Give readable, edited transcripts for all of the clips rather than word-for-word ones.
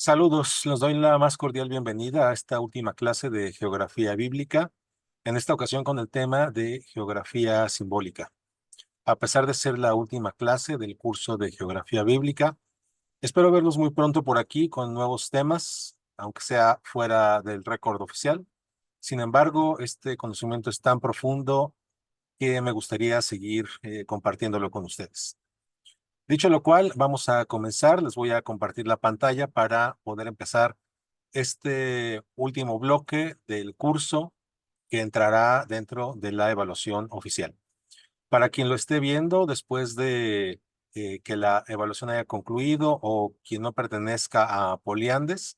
Saludos, les doy la más cordial bienvenida a esta última clase de geografía bíblica, en esta ocasión con el tema de geografía simbólica. A pesar de ser la última clase del curso de geografía bíblica, espero verlos muy pronto por aquí con nuevos temas, aunque sea fuera del récord oficial. Sin embargo, este conocimiento es tan profundo que me gustaría seguir compartiéndolo con ustedes. Dicho lo cual, vamos a comenzar. Les voy a compartir la pantalla para poder empezar este último bloque del curso que entrará dentro de la evaluación oficial. Para quien lo esté viendo después de que la evaluación haya concluido o quien no pertenezca a Poliandes,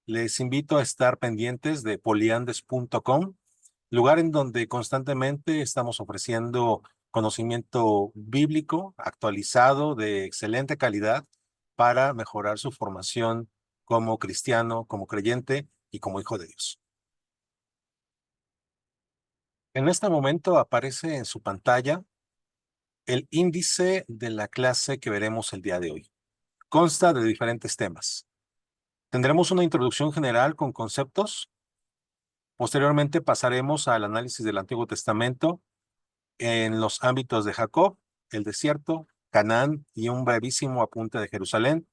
les invito a estar pendientes de poliandes.com, lugar en donde constantemente estamos ofreciendo conocimiento bíblico actualizado de excelente calidad para mejorar su formación como cristiano, como creyente y como hijo de Dios. En este momento aparece en su pantalla el índice de la clase que veremos el día de hoy. Consta de diferentes temas. Tendremos una introducción general con conceptos. Posteriormente pasaremos al análisis del Antiguo Testamento en los ámbitos de Jacob, el desierto, Canaán y un brevísimo apunte de Jerusalén,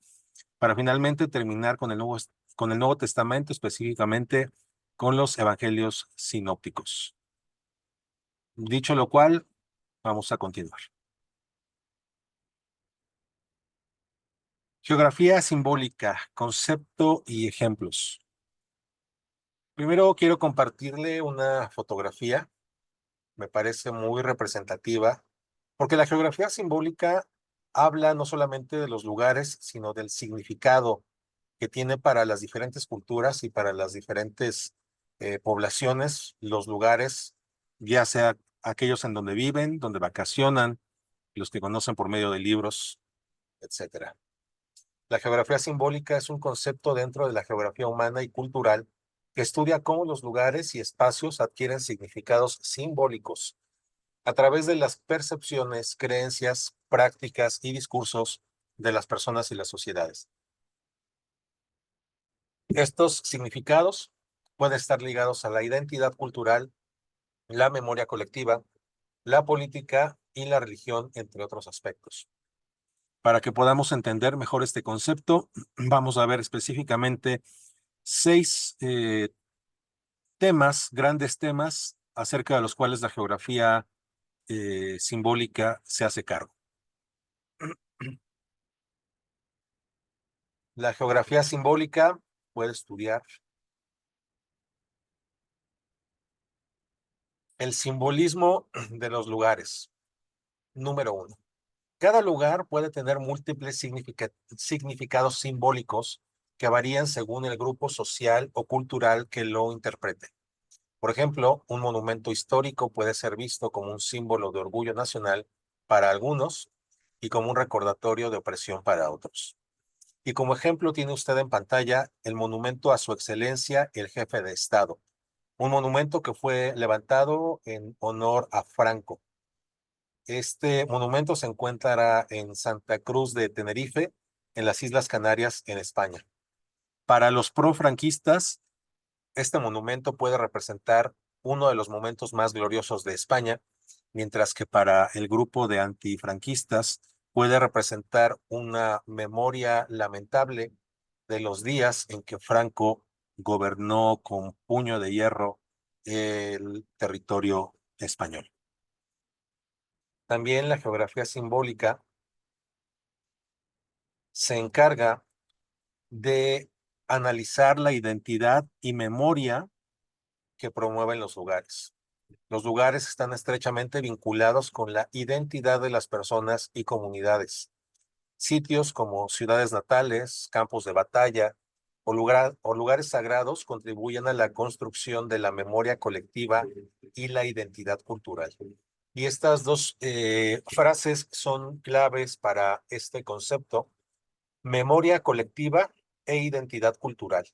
para finalmente terminar con el Nuevo Testamento, específicamente con los evangelios sinópticos. Dicho lo cual, vamos a continuar. Geografía simbólica, concepto y ejemplos. Primero quiero compartirle una fotografía, me parece muy representativa, porque la geografía simbólica habla no solamente de los lugares, sino del significado que tiene para las diferentes culturas y para las diferentes poblaciones, los lugares, ya sea aquellos en donde viven, donde vacacionan, los que conocen por medio de libros, etcétera. La geografía simbólica es un concepto dentro de la geografía humana y cultural que estudia cómo los lugares y espacios adquieren significados simbólicos a través de las percepciones, creencias, prácticas y discursos de las personas y las sociedades. Estos significados pueden estar ligados a la identidad cultural, la memoria colectiva, la política y la religión, entre otros aspectos. Para que podamos entender mejor este concepto, vamos a ver específicamente 6 temas, grandes temas, acerca de los cuales la geografía simbólica se hace cargo. La geografía simbólica puede estudiar el simbolismo de los lugares. Número 1. Cada lugar puede tener múltiples significados simbólicos que varían según el grupo social o cultural que lo interprete. Por ejemplo, un monumento histórico puede ser visto como un símbolo de orgullo nacional para algunos y como un recordatorio de opresión para otros. Y como ejemplo tiene usted en pantalla el monumento a su excelencia, el jefe de Estado, un monumento que fue levantado en honor a Franco. Este monumento se encuentra en Santa Cruz de Tenerife, en las Islas Canarias, en España. Para los profranquistas, este monumento puede representar uno de los momentos más gloriosos de España, mientras que para el grupo de antifranquistas puede representar una memoria lamentable de los días en que Franco gobernó con puño de hierro el territorio español. También la geografía simbólica se encarga de analizar la identidad y memoria que promueven los lugares. Los lugares están estrechamente vinculados con la identidad de las personas y comunidades. Sitios como ciudades natales, campos de batalla o lugares sagrados contribuyen a la construcción de la memoria colectiva y la identidad cultural. Y estas dos frases son claves para este concepto: memoria colectiva e identidad cultural.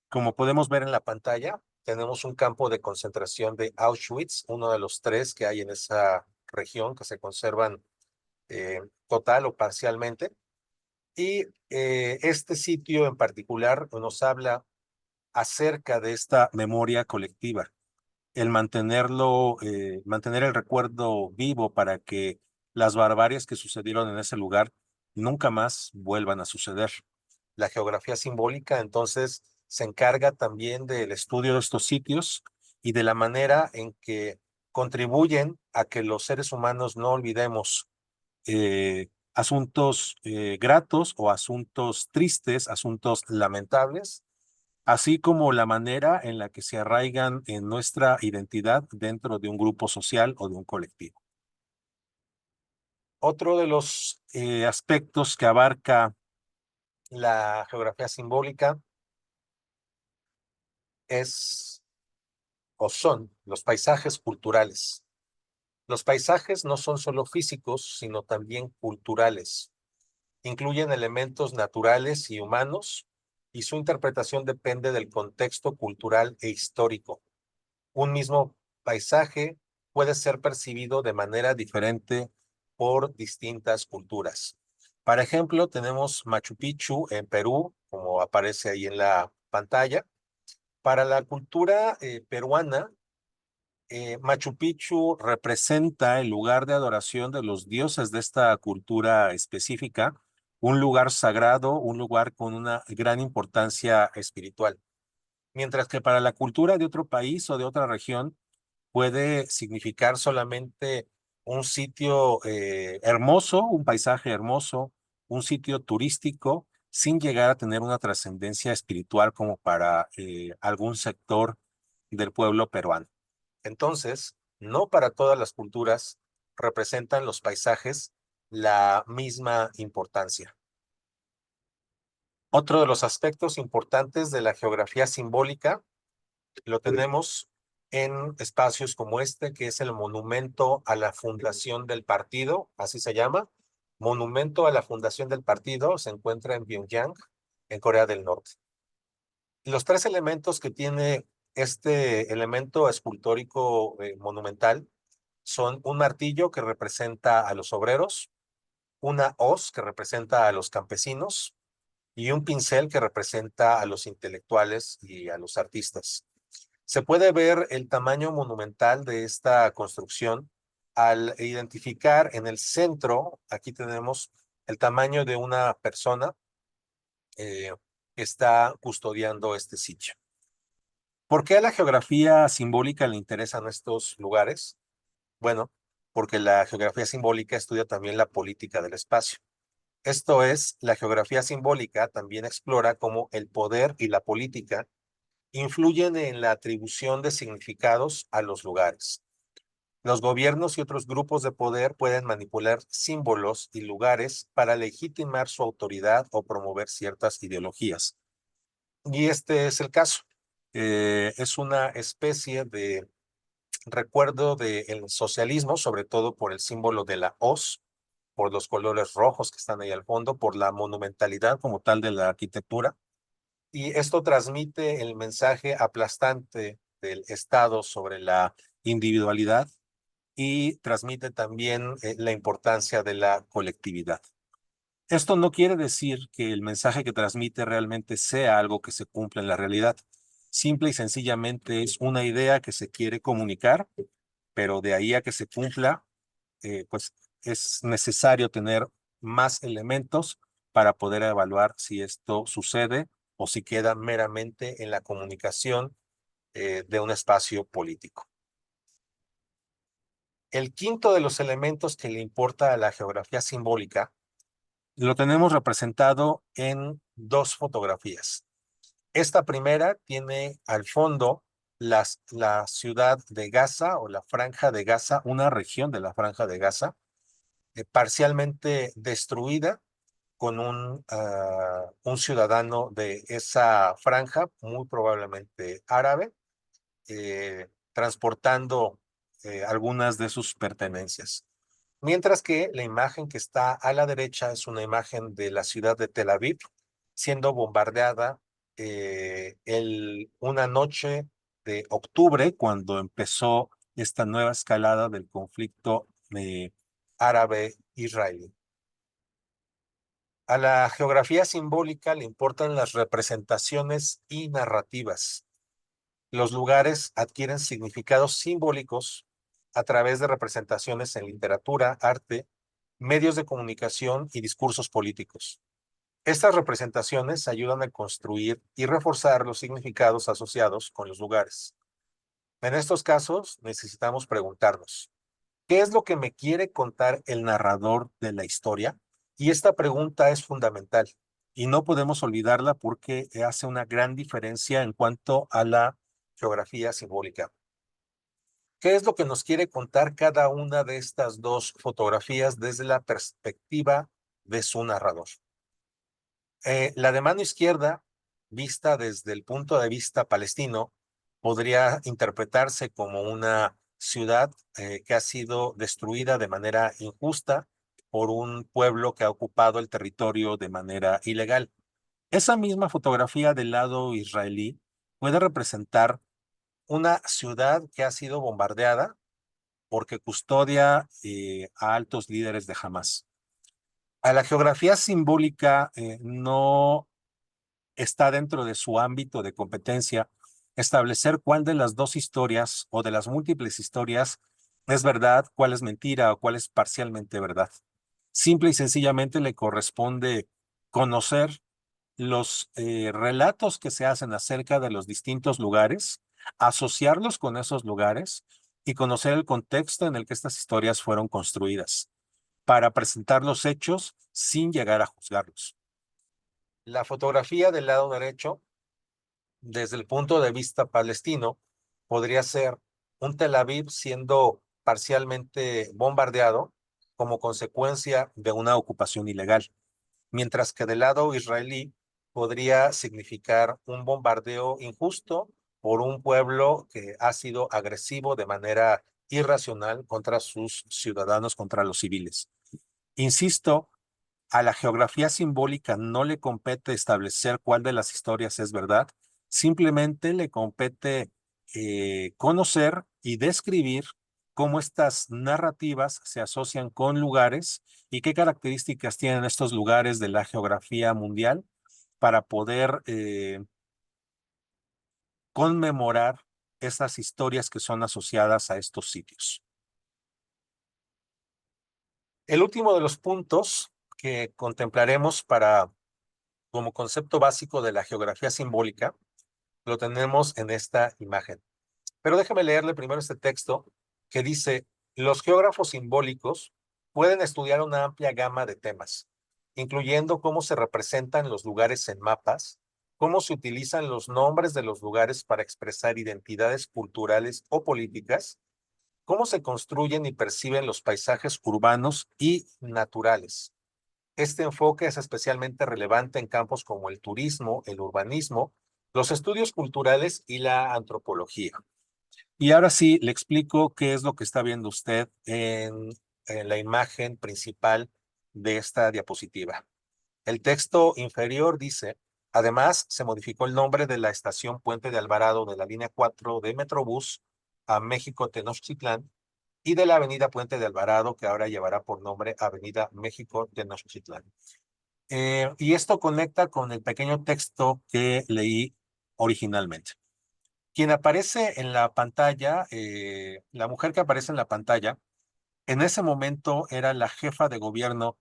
Como podemos ver en la pantalla, tenemos un campo de concentración de Auschwitz, uno de los 3 que hay en esa región que se conservan total o parcialmente. Y este sitio en particular nos habla acerca de esta memoria colectiva, el mantener el recuerdo vivo para que las barbaries que sucedieron en ese lugar nunca más vuelvan a suceder. La geografía simbólica, entonces, se encarga también del estudio de estos sitios y de la manera en que contribuyen a que los seres humanos no olvidemos asuntos gratos o asuntos tristes, asuntos lamentables, así como la manera en la que se arraigan en nuestra identidad dentro de un grupo social o de un colectivo. Otro de los aspectos que abarca la geografía simbólica es o son los paisajes culturales. Los paisajes no son solo físicos, sino también culturales. Incluyen elementos naturales y humanos, y su interpretación depende del contexto cultural e histórico. Un mismo paisaje puede ser percibido de manera diferente por distintas culturas. Por ejemplo, tenemos Machu Picchu en Perú, como aparece ahí en la pantalla. Para la cultura peruana, Machu Picchu representa el lugar de adoración de los dioses de esta cultura específica, un lugar sagrado, un lugar con una gran importancia espiritual. Mientras que para la cultura de otro país o de otra región puede significar solamente un sitio hermoso, un paisaje hermoso, un sitio turístico, sin llegar a tener una trascendencia espiritual como para algún sector del pueblo peruano. Entonces, no para todas las culturas representan los paisajes la misma importancia. Otro de los aspectos importantes de la geografía simbólica lo tenemos en espacios como este, que es el Monumento a la Fundación del Partido, así se llama. Monumento a la Fundación del Partido se encuentra en Pyongyang, en Corea del Norte. Los tres elementos que tiene este elemento escultórico monumental son un martillo que representa a los obreros, una hoz que representa a los campesinos y un pincel que representa a los intelectuales y a los artistas. Se puede ver el tamaño monumental de esta construcción al identificar en el centro, aquí tenemos el tamaño de una persona que está custodiando este sitio. ¿Por qué a la geografía simbólica le interesan estos lugares? Bueno, porque la geografía simbólica estudia también la política del espacio. Esto es, la geografía simbólica también explora cómo el poder y la política influyen en la atribución de significados a los lugares. Los gobiernos y otros grupos de poder pueden manipular símbolos y lugares para legitimar su autoridad o promover ciertas ideologías. Y este es el caso. Es una especie de recuerdo del socialismo, sobre todo por el símbolo de la hoz, por los colores rojos que están ahí al fondo, por la monumentalidad como tal de la arquitectura. Y esto transmite el mensaje aplastante del Estado sobre la individualidad y transmite también la importancia de la colectividad. Esto no quiere decir que el mensaje que transmite realmente sea algo que se cumpla en la realidad. Simple y sencillamente es una idea que se quiere comunicar, pero de ahí a que se cumpla, pues es necesario tener más elementos para poder evaluar si esto sucede o si queda meramente en la comunicación de un espacio político. El quinto de los elementos que le importa a la geografía simbólica lo tenemos representado en dos fotografías. Esta primera tiene al fondo la ciudad de Gaza o la Franja de Gaza, una región de la Franja de Gaza, parcialmente destruida con un ciudadano de esa franja, muy probablemente árabe, transportando algunas de sus pertenencias. Mientras que la imagen que está a la derecha es una imagen de la ciudad de Tel Aviv siendo bombardeada una noche de octubre, cuando empezó esta nueva escalada del conflicto árabe-israelí. A la geografía simbólica le importan las representaciones y narrativas. Los lugares adquieren significados simbólicos a través de representaciones en literatura, arte, medios de comunicación y discursos políticos. Estas representaciones ayudan a construir y reforzar los significados asociados con los lugares. En estos casos, necesitamos preguntarnos, ¿qué es lo que me quiere contar el narrador de la historia? Y esta pregunta es fundamental y no podemos olvidarla porque hace una gran diferencia en cuanto a la geografía simbólica. ¿Qué es lo que nos quiere contar cada una de estas dos fotografías desde la perspectiva de su narrador? La de mano izquierda, vista desde el punto de vista palestino, podría interpretarse como una ciudad que ha sido destruida de manera injusta por un pueblo que ha ocupado el territorio de manera ilegal. Esa misma fotografía del lado israelí puede representar una ciudad que ha sido bombardeada porque custodia a altos líderes de Hamas. A la geografía simbólica no está dentro de su ámbito de competencia establecer cuál de las dos historias o de las múltiples historias es verdad, cuál es mentira o cuál es parcialmente verdad. Simple y sencillamente le corresponde conocer los relatos que se hacen acerca de los distintos lugares, asociarlos con esos lugares y conocer el contexto en el que estas historias fueron construidas para presentar los hechos sin llegar a juzgarlos. La fotografía del lado derecho, desde el punto de vista palestino, podría ser un Tel Aviv siendo parcialmente bombardeado como consecuencia de una ocupación ilegal, mientras que del lado israelí podría significar un bombardeo injusto por un pueblo que ha sido agresivo de manera irracional contra sus ciudadanos, contra los civiles. Insisto, a la geografía simbólica no le compete establecer cuál de las historias es verdad, simplemente le compete conocer y describir cómo estas narrativas se asocian con lugares y qué características tienen estos lugares de la geografía mundial para poder conmemorar esas historias que son asociadas a estos sitios. El último de los puntos que contemplaremos como concepto básico de la geografía simbólica lo tenemos en esta imagen. Pero déjeme leerle primero este texto que dice, los geógrafos simbólicos pueden estudiar una amplia gama de temas, incluyendo cómo se representan los lugares en mapas, cómo se utilizan los nombres de los lugares para expresar identidades culturales o políticas, cómo se construyen y perciben los paisajes urbanos y naturales. Este enfoque es especialmente relevante en campos como el turismo, el urbanismo, los estudios culturales y la antropología. Y ahora sí, le explico qué es lo que está viendo usted en la imagen principal de esta diapositiva. El texto inferior dice, además, se modificó el nombre de la estación Puente de Alvarado de la línea 4 de Metrobús a México Tenochtitlán y de la avenida Puente de Alvarado, que ahora llevará por nombre Avenida México Tenochtitlán. Y esto conecta con el pequeño texto que leí originalmente. Quien aparece en la pantalla, la mujer que aparece en la pantalla, en ese momento era la jefa de gobierno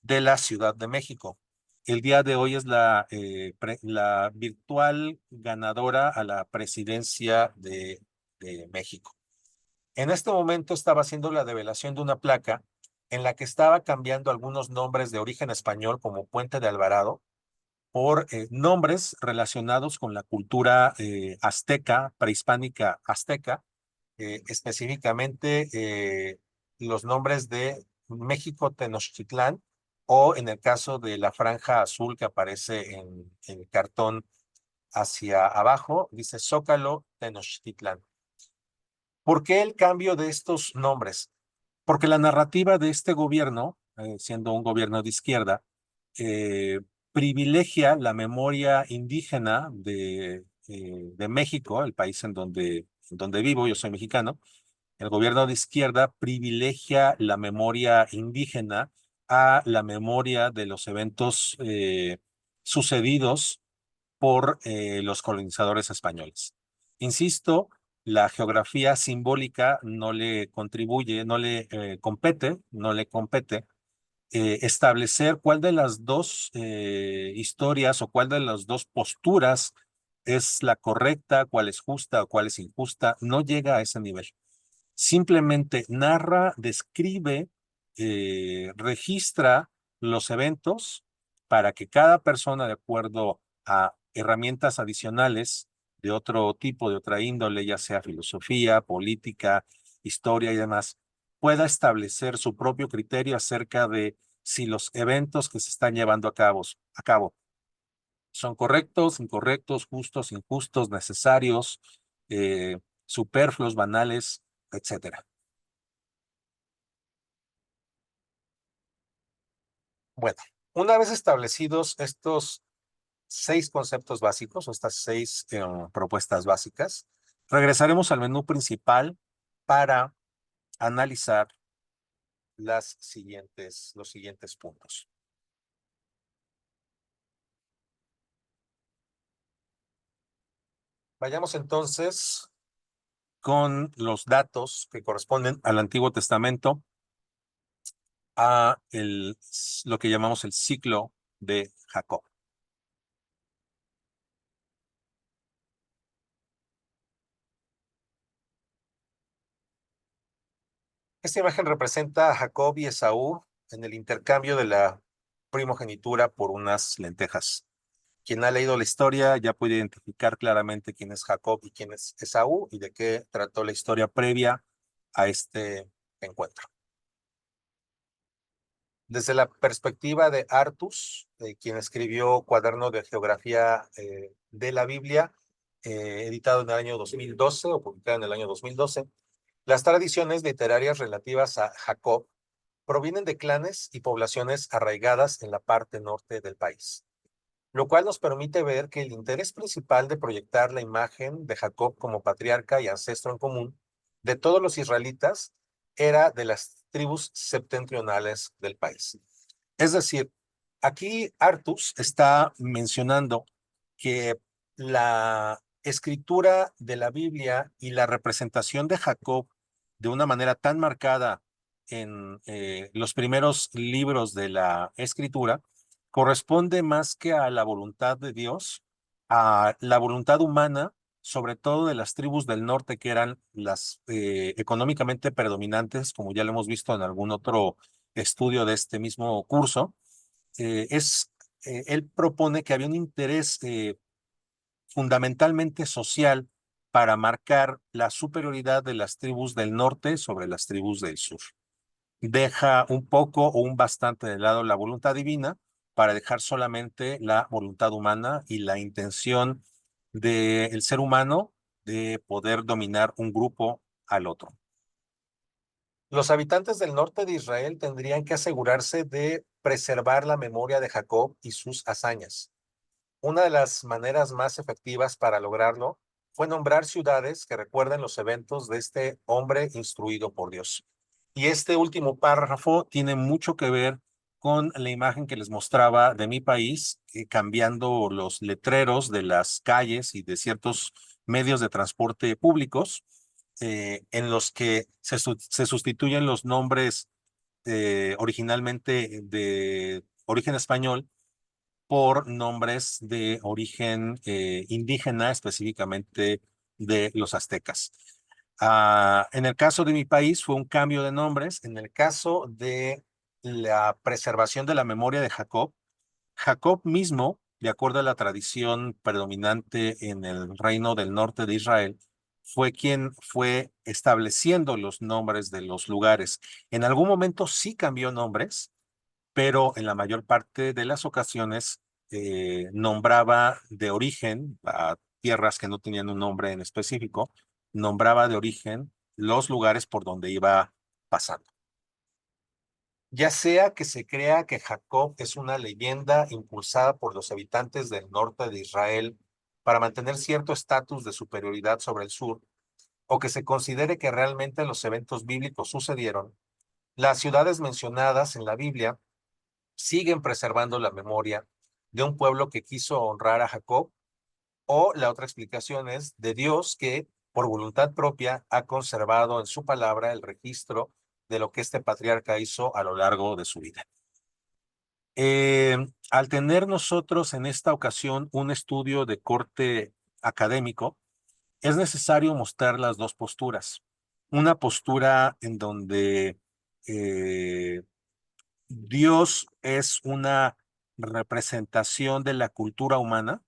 de la Ciudad de México. El día de hoy es la virtual ganadora a la presidencia de México. En este momento estaba haciendo la develación de una placa en la que estaba cambiando algunos nombres de origen español como Puente de Alvarado por nombres relacionados con la cultura azteca, prehispánica azteca, específicamente los nombres de México Tenochtitlán o en el caso de la franja azul que aparece en el cartón hacia abajo, dice Zócalo Tenochtitlán. ¿Por qué el cambio de estos nombres? Porque la narrativa de este gobierno, siendo un gobierno de izquierda, eh, privilegia la memoria indígena de México, el país en donde vivo, yo soy mexicano. El gobierno de izquierda privilegia la memoria indígena a la memoria de los eventos sucedidos por los colonizadores españoles. Insisto, la geografía simbólica no le contribuye, no le compete establecer cuál de las dos historias o cuál de las dos posturas es la correcta, cuál es justa o cuál es injusta, no llega a ese nivel. Simplemente narra, describe, registra los eventos para que cada persona, de acuerdo a herramientas adicionales de otro tipo, de otra índole, ya sea filosofía, política, historia y demás, pueda establecer su propio criterio acerca de si los eventos que se están llevando a cabo son correctos, incorrectos, justos, injustos, necesarios, superfluos, banales, etcétera. Bueno, una vez establecidos estos 6 conceptos básicos o estas 6 propuestas básicas, regresaremos al menú principal para analizar los siguientes puntos. Vayamos entonces con los datos que corresponden al Antiguo Testamento a lo que llamamos el ciclo de Jacob. Esta imagen representa a Jacob y Esaú en el intercambio de la primogenitura por unas lentejas. Quien ha leído la historia ya puede identificar claramente quién es Jacob y quién es Esaú y de qué trató la historia previa a este encuentro. Desde la perspectiva de Artus, quien escribió Cuaderno de Geografía de la Biblia, editado en el año 2012 o publicado en el año 2012, las tradiciones literarias relativas a Jacob provienen de clanes y poblaciones arraigadas en la parte norte del país, lo cual nos permite ver que el interés principal de proyectar la imagen de Jacob como patriarca y ancestro en común de todos los israelitas era de las tribus septentrionales del país. Es decir, aquí Artus está mencionando que la escritura de la Biblia y la representación de Jacob de una manera tan marcada en los primeros libros de la escritura corresponde más que a la voluntad de Dios, a la voluntad humana, sobre todo de las tribus del norte que eran las económicamente predominantes, como ya lo hemos visto en algún otro estudio de este mismo curso. Él propone que había un interés fundamentalmente social para marcar la superioridad de las tribus del norte sobre las tribus del sur. Deja un poco o un bastante de lado la voluntad divina para dejar solamente la voluntad humana y la intención del ser humano de poder dominar un grupo al otro. Los habitantes del norte de Israel tendrían que asegurarse de preservar la memoria de Jacob y sus hazañas. Una de las maneras más efectivas para lograrlo fue nombrar ciudades que recuerden los eventos de este hombre instruido por Dios. Y este último párrafo tiene mucho que ver con la imagen que les mostraba de mi país, cambiando los letreros de las calles y de ciertos medios de transporte públicos, en los que se sustituyen los nombres originalmente de origen español por nombres de origen indígena, específicamente de los aztecas. En el caso de mi país fue un cambio de nombres. En el caso de la preservación de la memoria de Jacob, Jacob mismo, de acuerdo a la tradición predominante en el reino del norte de Israel, fue quien fue estableciendo los nombres de los lugares. En algún momento sí cambió nombres, pero en la mayor parte de las ocasiones nombraba de origen a tierras que no tenían un nombre en específico, nombraba de origen los lugares por donde iba pasando. Ya sea que se crea que Jacob es una leyenda impulsada por los habitantes del norte de Israel para mantener cierto estatus de superioridad sobre el sur, o que se considere que realmente los eventos bíblicos sucedieron, las ciudades mencionadas en la Biblia siguen preservando la memoria de un pueblo que quiso honrar a Jacob, o la otra explicación es de Dios que por voluntad propia ha conservado en su palabra el registro de lo que este patriarca hizo a lo largo de su vida. Al tener nosotros en esta ocasión un estudio de corte académico, es necesario mostrar las dos posturas. Una postura en donde eh, Dios es una representación de la cultura humana,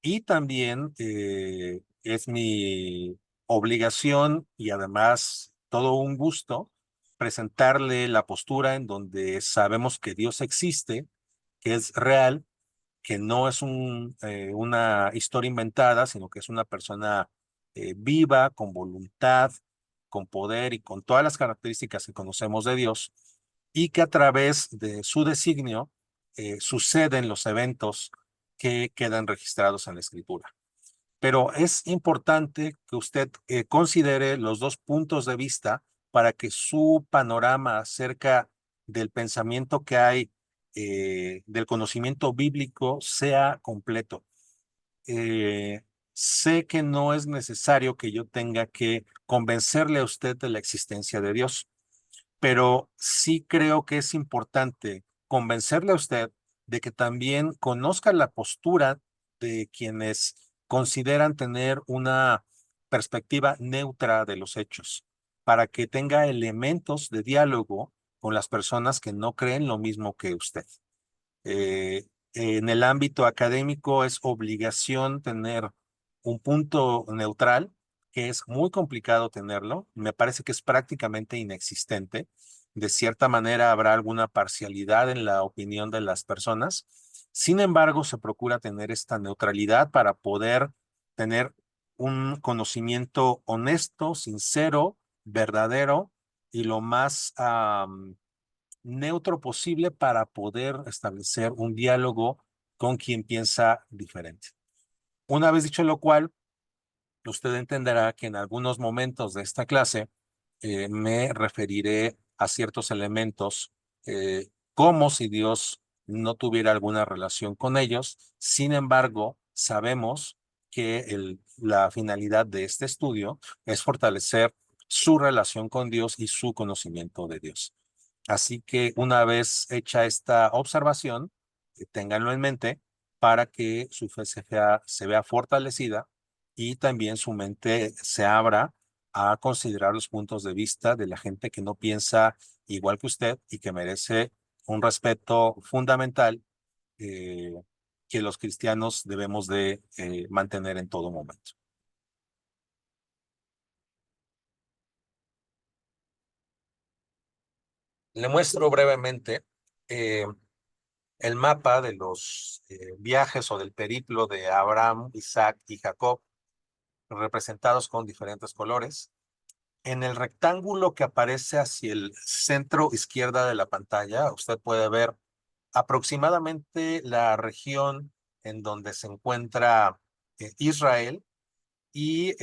y también es mi obligación y además todo un gusto presentarle la postura en donde sabemos que Dios existe, que es real, que no es una historia inventada, sino que es una persona viva, con voluntad, con poder y con todas las características que conocemos de Dios, y que a través de su designio suceden los eventos que quedan registrados en la Escritura. Pero es importante que usted considere los dos puntos de vista para que su panorama acerca del pensamiento que hay, del conocimiento bíblico, sea completo. Eh, Sé que no es necesario que yo tenga que convencerle a usted de la existencia de Dios, pero sí creo que es importante convencerle a usted de que también conozca la postura de quienes consideran tener una perspectiva neutra de los hechos, para que tenga elementos de diálogo con las personas que no creen lo mismo que usted. En el ámbito académico es obligación tener un punto neutral, que es muy complicado tenerlo. Me parece que es prácticamente inexistente. De cierta manera habrá alguna parcialidad en la opinión de las personas. Sin embargo, se procura tener esta neutralidad para poder tener un conocimiento honesto, sincero, verdadero y lo más neutro posible para poder establecer un diálogo con quien piensa diferente. Una vez dicho lo cual, usted entenderá que en algunos momentos de esta clase me referiré a ciertos elementos como si Dios no tuviera alguna relación con ellos. Sin embargo, sabemos que la finalidad de este estudio es fortalecer su relación con Dios y su conocimiento de Dios. Así que una vez hecha esta observación, ténganlo en mente para que su fe se vea fortalecida y también su mente se abra a considerar los puntos de vista de la gente que no piensa igual que usted y que merece un respeto fundamental eh, que los cristianos debemos de mantener en todo momento. Le muestro brevemente eh, el mapa de los viajes o del periplo de Abraham, Isaac y Jacob, representados con diferentes colores. En el rectángulo que aparece hacia el centro izquierda de la pantalla, usted puede ver aproximadamente la región en donde se encuentra Israel, y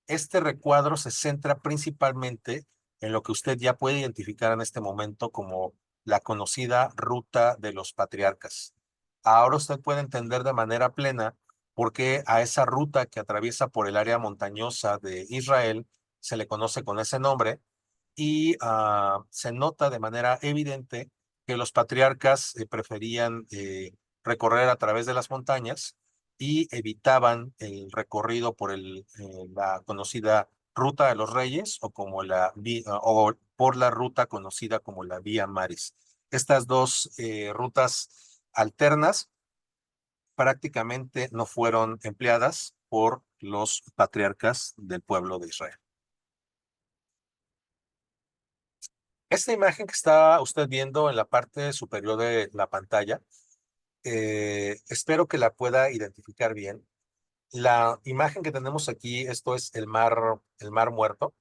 este recuadro se centra principalmente en lo que usted ya puede identificar en este momento como la conocida ruta de los patriarcas. Ahora usted puede entender de manera plena por qué a esa ruta que atraviesa por el área montañosa de Israel se le conoce con ese nombre, y se nota de manera evidente que los patriarcas preferían recorrer a través de las montañas y evitaban el recorrido por la conocida Ruta de los Reyes, o o por la ruta conocida como la Vía Maris. Estas dos rutas alternas prácticamente no fueron empleadas por los patriarcas del pueblo de Israel. Esta imagen que está usted viendo en la parte superior de la pantalla, espero que la pueda identificar bien. La imagen que tenemos aquí, esto es el mar Muerto.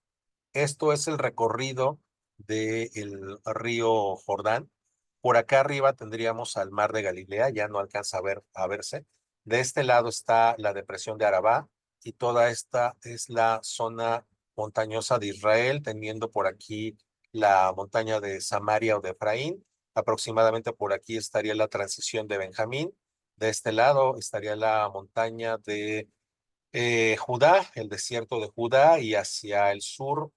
Esto es el recorrido del río Jordán. Por acá arriba tendríamos al mar de Galilea, ya no alcanza a verse. De este lado está la depresión de Arabá, y toda esta es la zona montañosa de Israel, teniendo por aquí la montaña de Samaria o de Efraín, Aproximadamente por aquí estaría la transición de Benjamín. De este lado estaría la montaña de Judá, el desierto de Judá, y hacia el sur,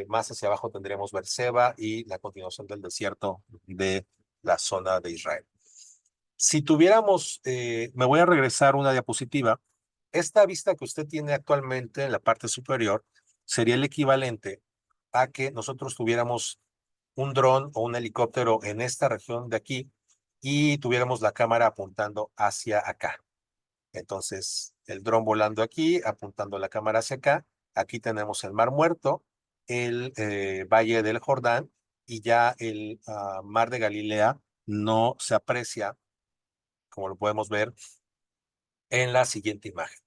más hacia abajo tendremos Beerseba y la continuación del desierto de la zona de Israel. Si tuviéramos, me voy a regresar una diapositiva. Esta vista que usted tiene actualmente en la parte superior sería el equivalente a que nosotros tuviéramos un dron o un helicóptero en esta región de aquí y tuviéramos la cámara apuntando hacia acá. Entonces, el dron volando aquí, apuntando la cámara hacia acá. Aquí tenemos el Mar Muerto, el Valle del Jordán y ya el Mar de Galilea no se aprecia, como lo podemos ver en la siguiente imagen.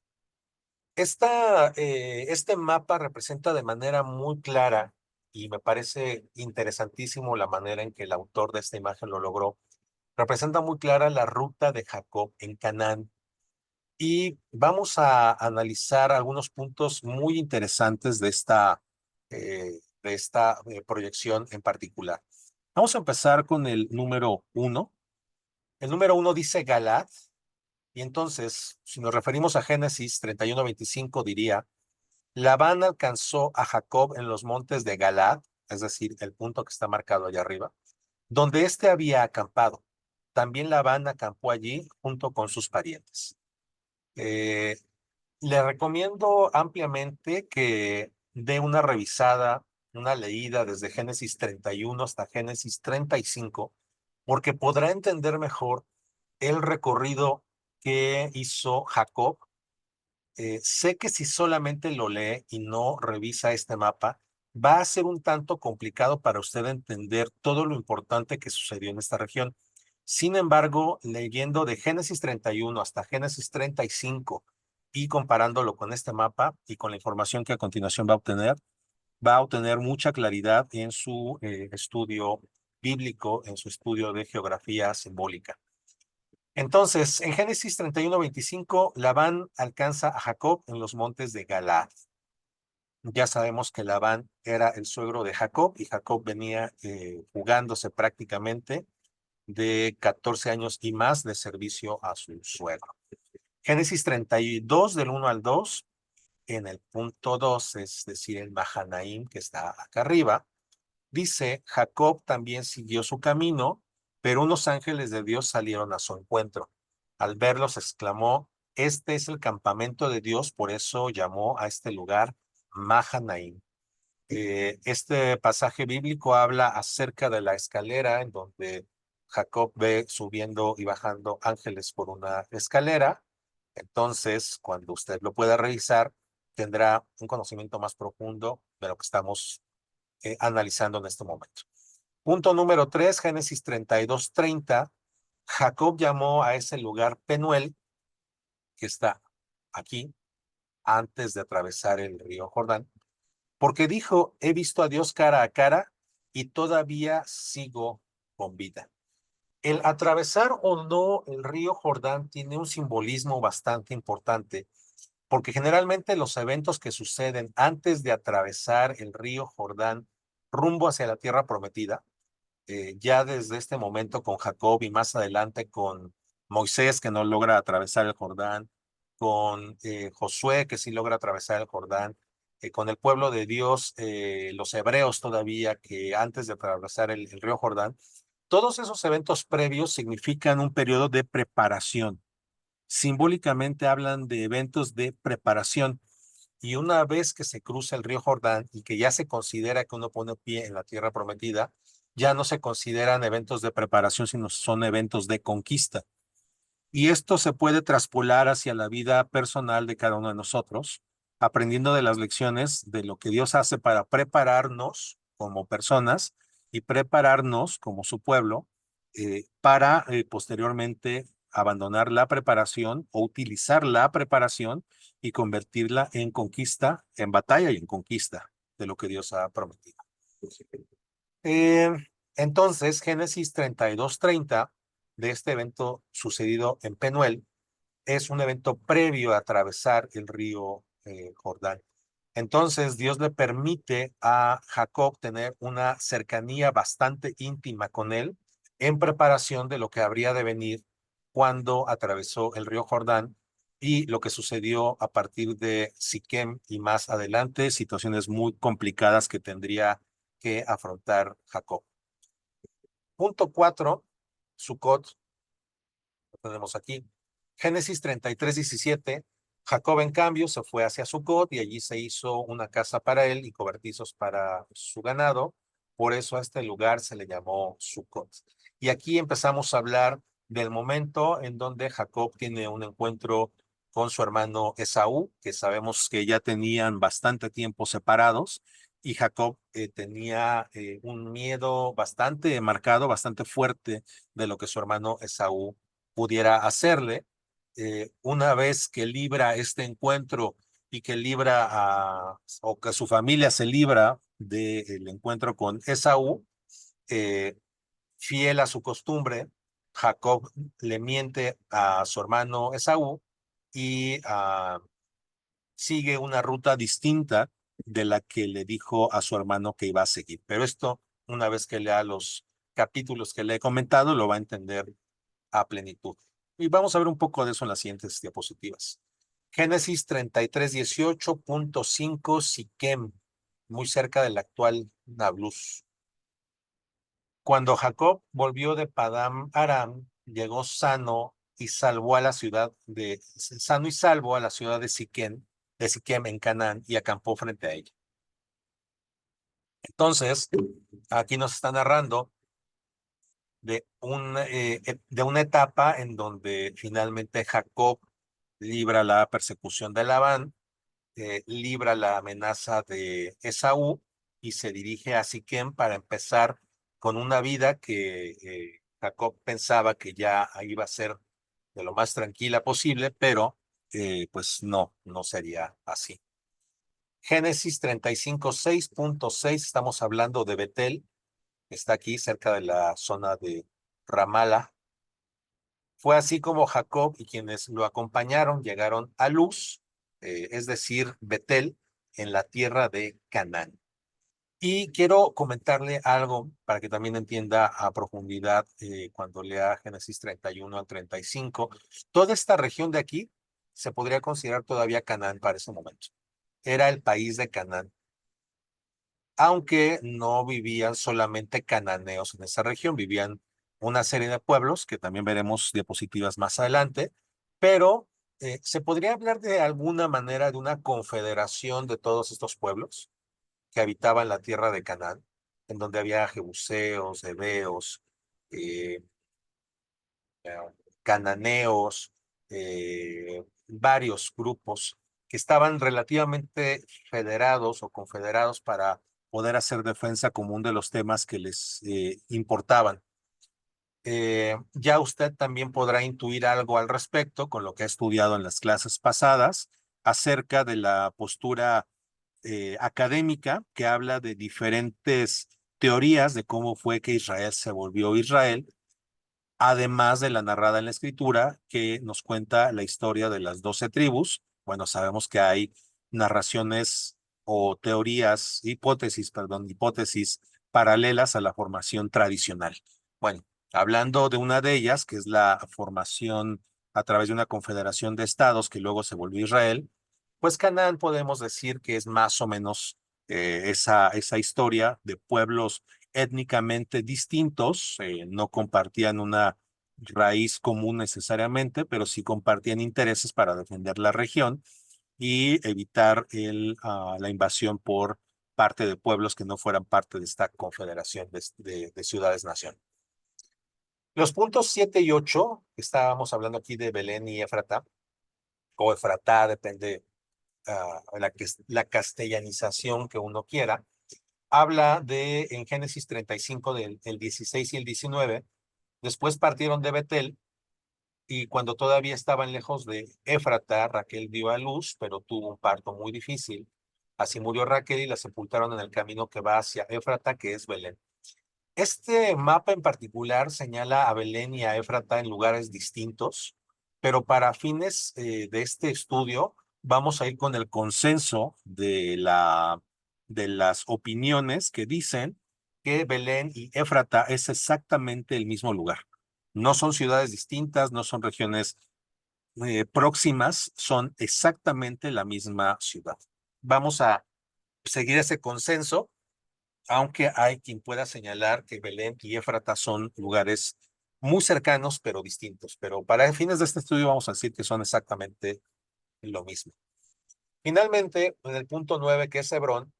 Este mapa representa de manera muy clara y me parece interesantísimo la manera en que el autor de esta imagen lo logró. Representa muy clara la ruta de Jacob en Canaán. Y vamos a analizar algunos puntos muy interesantes de esta proyección en particular. Vamos a empezar con el número 1. El número 1 dice Galaad, y entonces, si nos referimos a Génesis 31:25, diría, Labán alcanzó a Jacob en los montes de Galaad, es decir, el punto que está marcado allá arriba, donde éste había acampado. También Labán acampó allí junto con sus parientes. Eh, Le recomiendo ampliamente que dé una revisada, una leída desde Génesis 31 hasta Génesis 35, porque podrá entender mejor el recorrido que hizo Jacob. Sé que si solamente lo lee y no revisa este mapa, va a ser un tanto complicado para usted entender todo lo importante que sucedió en esta región. Sin embargo, leyendo de Génesis 31 hasta Génesis 35 y comparándolo con este mapa y con la información que a continuación va a obtener mucha claridad en su estudio bíblico, en su estudio de geografía simbólica. Entonces, en Génesis 31:25, Labán alcanza a Jacob en los montes de Galaad. Ya sabemos que Labán era el suegro de Jacob y Jacob venía jugándose prácticamente de 14 años y más de servicio a su suegro. Génesis 32, del 1 al 2, en el punto 2, es decir, el Mahanaim que está acá arriba, dice, Jacob también siguió su camino, pero unos ángeles de Dios salieron a su encuentro. Al verlos exclamó, este es el campamento de Dios, por eso llamó a este lugar Mahanaim. Este pasaje bíblico habla acerca de la escalera en donde Jacob ve subiendo y bajando ángeles por una escalera. Entonces, cuando usted lo pueda revisar, tendrá un conocimiento más profundo de lo que estamos analizando en este momento. Punto número 3, Génesis 32:30. Jacob llamó a ese lugar Penuel, que está aquí, antes de atravesar el río Jordán, porque dijo, he visto a Dios cara a cara y todavía sigo con vida. El atravesar o no el río Jordán tiene un simbolismo bastante importante, porque generalmente los eventos que suceden antes de atravesar el río Jordán rumbo hacia la tierra prometida, ya desde este momento con Jacob y más adelante con Moisés que no logra atravesar el Jordán, con Josué que sí logra atravesar el Jordán, con el pueblo de Dios, los hebreos todavía que antes de atravesar el río Jordán, todos esos eventos previos significan un periodo de preparación. Simbólicamente hablan de eventos de preparación. Y una vez que se cruza el río Jordán y que ya se considera que uno pone pie en la tierra prometida, ya no se consideran eventos de preparación, sino son eventos de conquista. Y esto se puede traspolar hacia la vida personal de cada uno de nosotros, aprendiendo de las lecciones de lo que Dios hace para prepararnos como personas y prepararnos como su pueblo para posteriormente abandonar la preparación o utilizar la preparación y convertirla en conquista, en batalla y en conquista de lo que Dios ha prometido. Eh, entonces, Génesis 32:30 de este evento sucedido en Penuel es un evento previo a atravesar el río Jordán. Entonces, Dios le permite a Jacob tener una cercanía bastante íntima con él en preparación de lo que habría de venir cuando atravesó el río Jordán y lo que sucedió a partir de Siquem y más adelante, situaciones muy complicadas que tendría que afrontar Jacob. Punto 4, Sucot, lo tenemos aquí. Génesis 33:17. Jacob, en cambio, se fue hacia Sucot y allí se hizo una casa para él y cobertizos para su ganado. Por eso a este lugar se le llamó Sucot. Y aquí empezamos a hablar del momento en donde Jacob tiene un encuentro con su hermano Esaú, que sabemos que ya tenían bastante tiempo separados, y Jacob tenía un miedo bastante marcado, bastante fuerte de lo que su hermano Esaú pudiera hacerle. Una vez que libra este encuentro y que libra o que su familia se libra del encuentro con Esaú, eh, fiel a su costumbre, Jacob le miente a su hermano Esaú y sigue una ruta distinta de la que le dijo a su hermano que iba a seguir. Pero esto, una vez que lea los capítulos que le he comentado, lo va a entender a plenitud. Y vamos a ver un poco de eso en las siguientes diapositivas. Génesis 33:18.5, Siquem, muy cerca del actual Nablus. Cuando Jacob volvió de Padam Aram, llegó sano y salvo a la ciudad sano y salvo a la ciudad de Siquem en Canaán, y acampó frente a ella. Entonces, aquí nos está narrando de una etapa en donde finalmente Jacob libra la persecución de Labán, libra la amenaza de Esaú y se dirige a Siquem para empezar con una vida que Jacob pensaba que ya iba a ser de lo más tranquila posible, pero pues no sería así. Génesis 35:6.6, estamos hablando de Betel, está aquí cerca de la zona de Ramala. Fue así como Jacob y quienes lo acompañaron llegaron a Luz, es decir, Betel, en la tierra de Canaán. Y quiero comentarle algo para que también entienda a profundidad cuando lea Génesis 31 al 35. Toda esta región de aquí se podría considerar todavía Canaán para ese momento. Era el país de Canaán, aunque no vivían solamente cananeos en esa región, vivían una serie de pueblos, que también veremos diapositivas más adelante, pero se podría hablar de alguna manera de una confederación de todos estos pueblos que habitaban la tierra de Canaán, en donde había jebuseos, heveos, eh, eh, cananeos, varios grupos que estaban relativamente federados o confederados para poder hacer defensa común de los temas que les importaban. Ya usted también podrá intuir algo al respecto con lo que ha estudiado en las clases pasadas acerca de la postura académica que habla de diferentes teorías de cómo fue que Israel se volvió Israel, además de la narrada en la escritura que nos cuenta la historia de las 12 tribus. Bueno, sabemos que hay narraciones o teorías, hipótesis paralelas a la formación tradicional. Bueno, hablando de una de ellas, que es la formación a través de una confederación de estados que luego se volvió Israel, pues Canaán podemos decir que es más o menos esa historia de pueblos étnicamente distintos, no compartían una raíz común necesariamente, pero sí compartían intereses para defender la región y evitar la invasión por parte de pueblos que no fueran parte de esta confederación de ciudades-nación. Los puntos 7 y 8, estábamos hablando aquí de Belén y Éfrata, o Efratá, depende la castellanización que uno quiera. Habla en Génesis 35 del 16 y el 19. Después partieron de Betel y cuando todavía estaban lejos de Éfrata, Raquel dio a luz, pero tuvo un parto muy difícil. Así murió Raquel y la sepultaron en el camino que va hacia Éfrata, que es Belén. Este mapa en particular señala a Belén y a Éfrata en lugares distintos, pero para fines de este estudio vamos a ir con el consenso de las opiniones que dicen que Belén y Éfrata es exactamente el mismo lugar. No son ciudades distintas, no son regiones próximas, son exactamente la misma ciudad. Vamos a seguir ese consenso, aunque hay quien pueda señalar que Belén y Éfrata son lugares muy cercanos, pero distintos. Pero para fines de este estudio vamos a decir que son exactamente lo mismo. Finalmente, en el punto 9, que es Hebrón,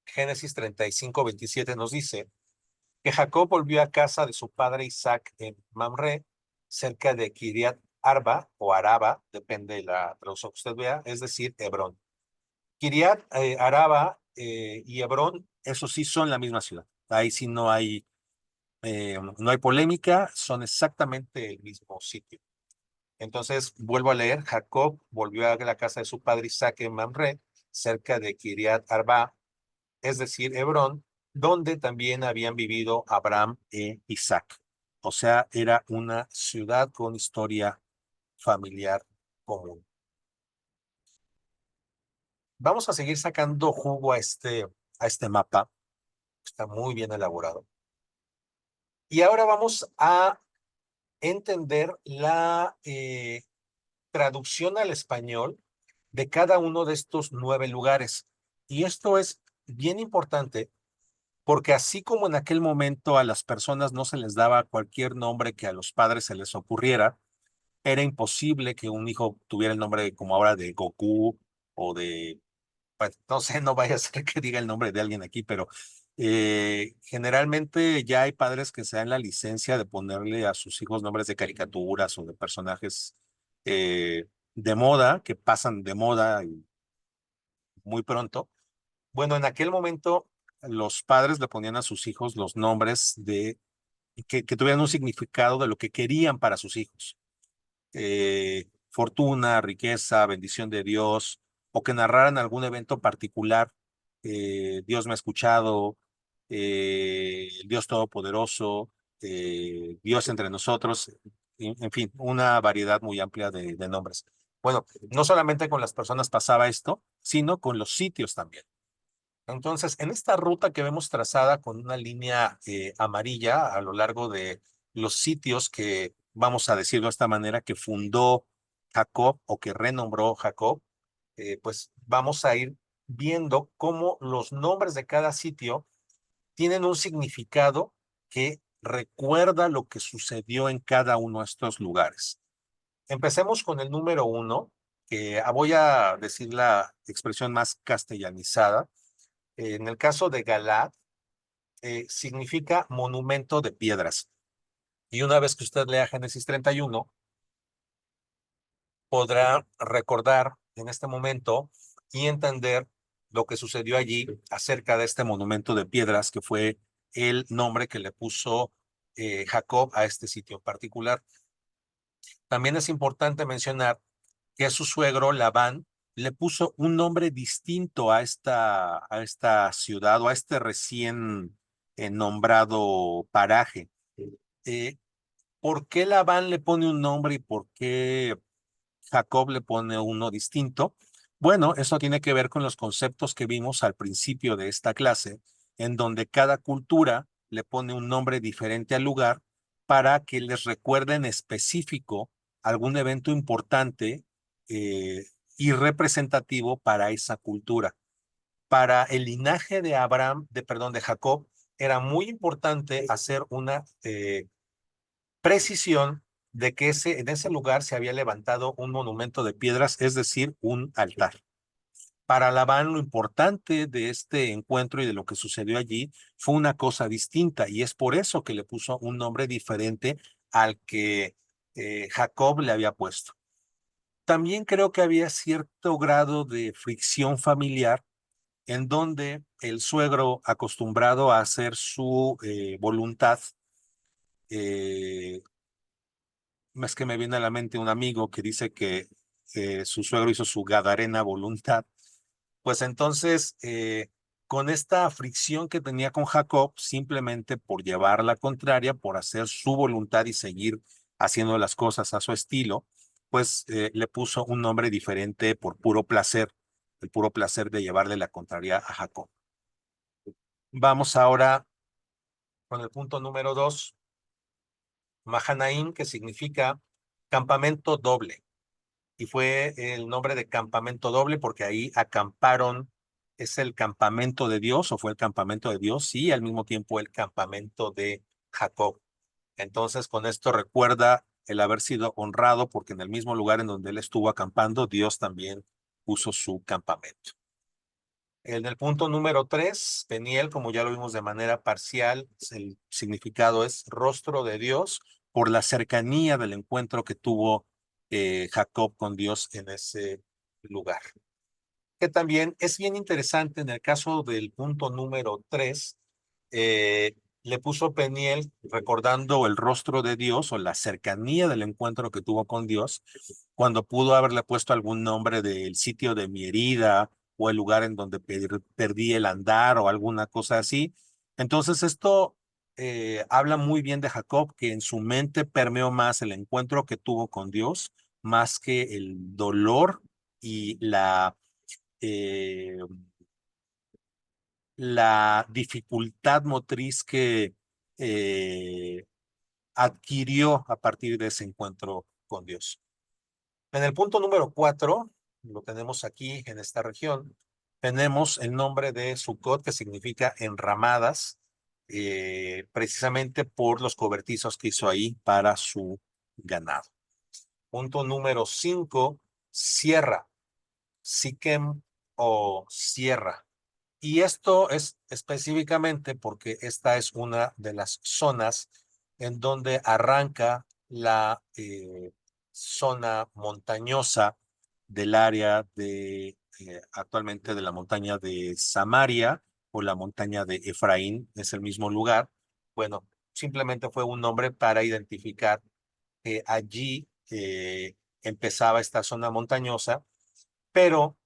Génesis 35:27 nos dice que Jacob volvió a casa de su padre Isaac en Mamre, cerca de Kiriat Arba o Araba, depende de la traducción que usted vea, es decir, Hebrón. Kiriat Araba y Hebrón, eso sí son la misma ciudad. Ahí sí no hay polémica, son exactamente el mismo sitio. Entonces, vuelvo a leer, Jacob volvió a la casa de su padre Isaac en Mamre, cerca de Kiriat Arba, es decir, Hebrón, donde también habían vivido Abraham e Isaac. O sea, era una ciudad con historia familiar común. Vamos a seguir sacando jugo a este mapa, está muy bien elaborado. Y ahora vamos a entender la traducción al español de cada uno de estos 9 lugares. Y esto es bien importante porque así como en aquel momento a las personas no se les daba cualquier nombre que a los padres se les ocurriera, era imposible que un hijo tuviera el nombre como ahora de Goku o de, pues, no sé, no vaya a ser que diga el nombre de alguien aquí, pero generalmente ya hay padres que se dan la licencia de ponerle a sus hijos nombres de caricaturas o de personajes eh, de moda, que pasan de moda y muy pronto. Bueno, en aquel momento los padres le ponían a sus hijos los nombres que tuvieran un significado de lo que querían para sus hijos. Fortuna, riqueza, bendición de Dios, o que narraran algún evento particular. Dios me ha escuchado, Dios Todopoderoso, Dios entre nosotros, en fin, una variedad muy amplia de nombres. Bueno, no solamente con las personas pasaba esto, sino con los sitios también. Entonces, en esta ruta que vemos trazada con una línea amarilla a lo largo de los sitios que, vamos a decirlo de esta manera, que fundó Jacob o que renombró Jacob, pues vamos a ir viendo cómo los nombres de cada sitio tienen un significado que recuerda lo que sucedió en cada uno de estos lugares. Empecemos con el número 1, que voy a decir la expresión más castellanizada. En el caso de Galat, significa monumento de piedras. Y una vez que usted lea Génesis 31, podrá recordar en este momento y entender lo que sucedió allí acerca de este monumento de piedras, que fue el nombre que le puso Jacob a este sitio en particular. También es importante mencionar que su suegro Labán le puso un nombre distinto a esta ciudad o a este recién nombrado paraje. Eh, ¿Por qué Labán le pone un nombre y por qué Jacob le pone uno distinto? Bueno, eso tiene que ver con los conceptos que vimos al principio de esta clase, en donde cada cultura le pone un nombre diferente al lugar para que les recuerde en específico algún evento importante eh, y representativo para esa cultura. Para el linaje de perdón, de Jacob, era muy importante hacer una precisión de que en ese lugar se había levantado un monumento de piedras, es decir, un altar. Para Labán, lo importante de este encuentro y de lo que sucedió allí fue una cosa distinta, y es por eso que le puso un nombre diferente al que Jacob le había puesto. También creo que había cierto grado de fricción familiar en donde el suegro, acostumbrado a hacer su voluntad, eh, es que me viene a la mente un amigo que dice que su suegro hizo su gadarena voluntad. Pues entonces, con esta fricción que tenía con Jacob, simplemente por llevar la contraria, por hacer su voluntad y seguir haciendo las cosas a su estilo, pues le puso un nombre diferente por puro placer, el puro placer de llevarle la contraria a Jacob. Vamos ahora con el punto número 2, Mahanaim, que significa campamento doble. Y fue el nombre de campamento doble porque ahí acamparon, es el campamento de Dios, o fue el campamento de Dios, y al mismo tiempo el campamento de Jacob. Entonces, con esto recuerda el haber sido honrado porque en el mismo lugar en donde él estuvo acampando, Dios también puso su campamento. En el punto número 3, Peniel, como ya lo vimos de manera parcial, el significado es rostro de Dios por la cercanía del encuentro que tuvo Jacob con Dios en ese lugar. Que también es bien interesante en el caso del punto número 3, le puso Peniel recordando el rostro de Dios o la cercanía del encuentro que tuvo con Dios, cuando pudo haberle puesto algún nombre del sitio de mi herida o el lugar en donde perdí el andar o alguna cosa así. Entonces esto habla muy bien de Jacob, que en su mente permeó más el encuentro que tuvo con Dios, más que el dolor y eh, la dificultad motriz que eh, adquirió a partir de ese encuentro con Dios. En el punto número 4, lo tenemos aquí en esta región, tenemos el nombre de Sucot, que significa enramadas, precisamente por los cobertizos que hizo ahí para su ganado. Punto número 5, sierra, Siquem o sierra. Y esto es específicamente porque esta es una de las zonas en donde arranca la zona montañosa del área de actualmente de la montaña de Samaria o la montaña de Efraín, es el mismo lugar. Bueno, simplemente fue un nombre para identificar que allí empezaba esta zona montañosa, pero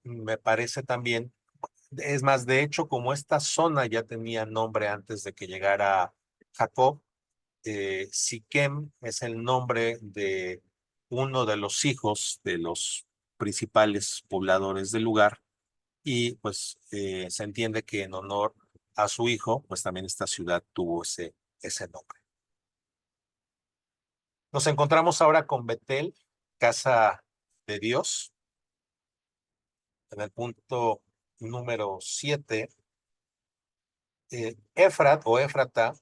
me parece también, es más, de hecho, como esta zona ya tenía nombre antes de que llegara Jacob, Siquem es el nombre de uno de los hijos de los principales pobladores del lugar y pues se entiende que en honor a su hijo, pues también esta ciudad tuvo ese nombre. Nos encontramos ahora con Betel, casa de Dios, en el punto número 7. Efrat o Éfrata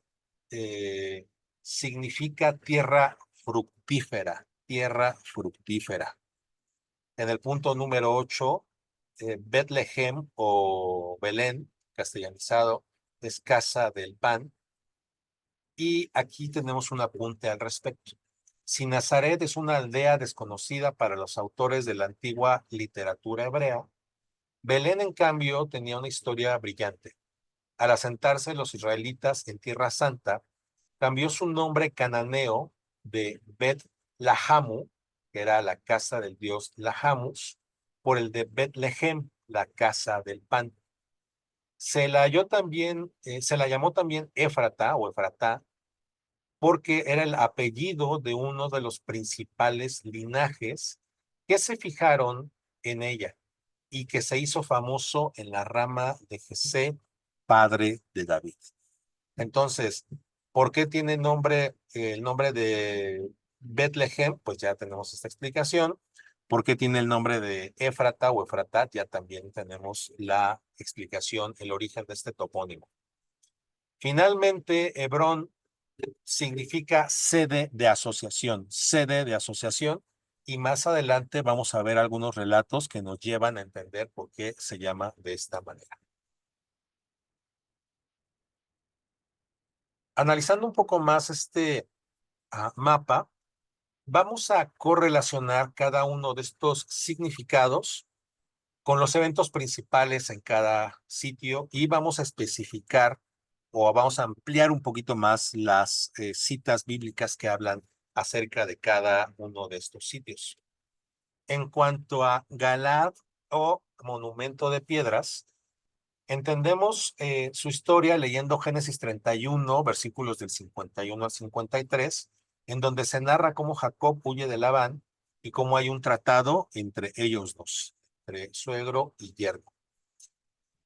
eh, significa tierra fructífera, tierra fructífera. En el punto número 8, Bethlehem o Belén, castellanizado, es casa del pan. Y aquí tenemos un apunte al respecto. Si Nazaret es una aldea desconocida para los autores de la antigua literatura hebrea, Belén, en cambio, tenía una historia brillante. Al asentarse los israelitas en Tierra Santa, cambió su nombre cananeo de Bet Lahamu, que era la casa del dios Lahamus, por el de Betlehem, la casa del pan. Se la llamó también Éfrata o Efratá, porque era el apellido de uno de los principales linajes que se fijaron en ella y que se hizo famoso en la rama de Jesé, padre de David. Entonces, ¿por qué tiene el nombre de Bethlehem? Pues ya tenemos esta explicación. ¿Por qué tiene el nombre de Éfrata o Efratat? Ya también tenemos la explicación, el origen de este topónimo. Finalmente, Hebrón significa sede de asociación, y más adelante vamos a ver algunos relatos que nos llevan a entender por qué se llama de esta manera. Analizando un poco más este mapa, vamos a correlacionar cada uno de estos significados con los eventos principales en cada sitio y vamos a especificar o vamos a ampliar un poquito más las citas bíblicas que hablan acerca de cada uno de estos sitios. En cuanto a Galad o monumento de piedras, entendemos su historia leyendo Génesis 31, versículos del 51 al 53, en donde se narra cómo Jacob huye de Labán y cómo hay un tratado entre ellos dos, entre suegro y yerno.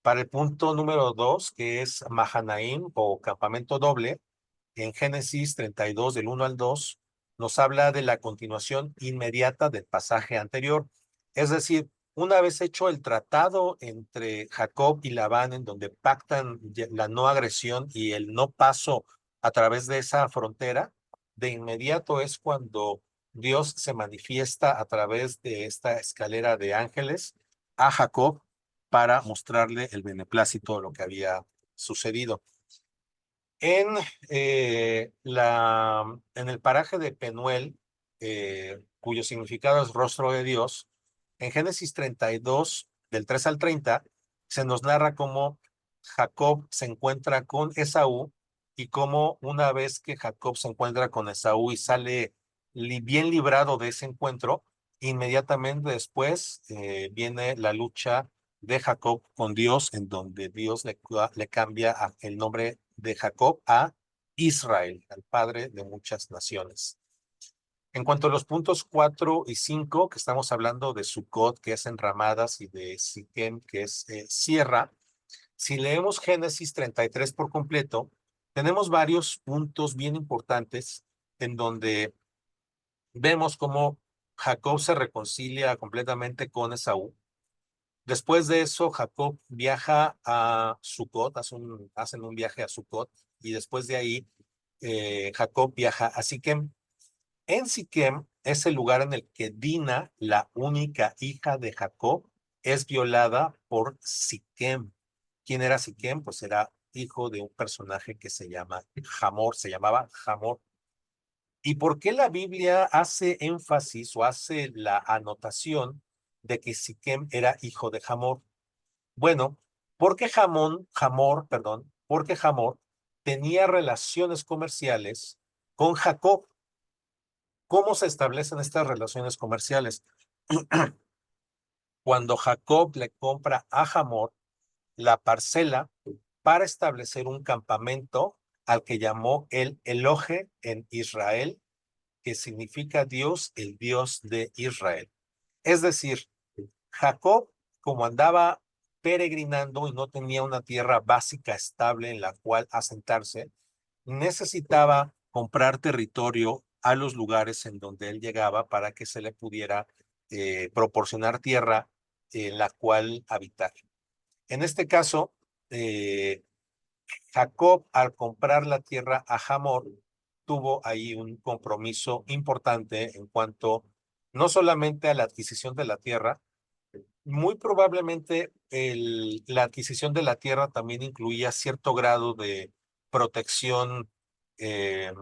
Para el punto número 2, que es Mahanaim o campamento doble, en Génesis 32, del 1 al 2, nos habla de la continuación inmediata del pasaje anterior. Es decir, una vez hecho el tratado entre Jacob y Labán, en donde pactan la no agresión y el no paso a través de esa frontera, de inmediato es cuando Dios se manifiesta a través de esta escalera de ángeles a Jacob para mostrarle el beneplácito de lo que había sucedido. En, en el paraje de Penuel, cuyo significado es rostro de Dios, en Génesis 32, del 3 al 30, se nos narra cómo Jacob se encuentra con Esaú y cómo una vez que Jacob se encuentra con Esaú y sale bien librado de ese encuentro, inmediatamente después viene la lucha de Jacob con Dios, en donde Dios le cambia el nombre de Jacob a Israel, al padre de muchas naciones. En cuanto a los puntos 4 y 5, que estamos hablando de Sucot, que es enramadas, y de Siquem, que es sierra, si leemos Génesis 33 por completo, tenemos varios puntos bien importantes en donde vemos cómo Jacob se reconcilia completamente con Esaú. Después de eso, Jacob viaja a Sucot, hacen un viaje a Sucot, y después de ahí, Jacob viaja a Siquem. En Siquem es el lugar en el que Dina, la única hija de Jacob, es violada por Siquem. ¿Quién era Siquem? Pues era hijo de un personaje que se llamaba Hamor. ¿Y por qué la Biblia hace énfasis o hace la anotación de que Siquem era hijo de Hamor? Bueno, porque Hamor tenía relaciones comerciales con Jacob. ¿Cómo se establecen estas relaciones comerciales? Cuando Jacob le compra a Hamor la parcela para establecer un campamento al que llamó el Elohe en Israel, que significa Dios, el Dios de Israel. Es decir, Jacob, como andaba peregrinando y no tenía una tierra básica estable en la cual asentarse, necesitaba comprar territorio a los lugares en donde él llegaba para que se le pudiera proporcionar tierra en la cual habitar. En este caso, eh, Jacob, al comprar la tierra a Hamor, tuvo ahí un compromiso importante en cuanto no solamente a la adquisición de la tierra, muy probablemente la adquisición de la tierra también incluía cierto grado de protección, eh,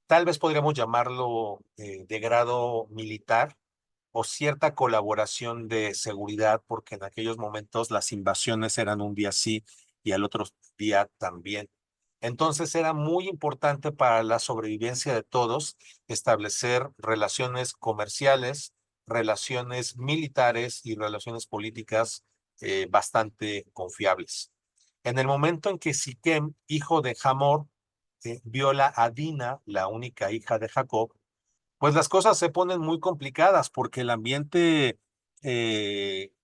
tal vez podríamos llamarlo de grado militar, o cierta colaboración de seguridad, porque en aquellos momentos las invasiones eran un día sí y al otro día también. Entonces era muy importante para la sobrevivencia de todos establecer relaciones comerciales, relaciones militares y relaciones políticas bastante confiables. En el momento en que Siquem, hijo de Hamor, viola a Dina, la única hija de Jacob, pues las cosas se ponen muy complicadas porque el ambiente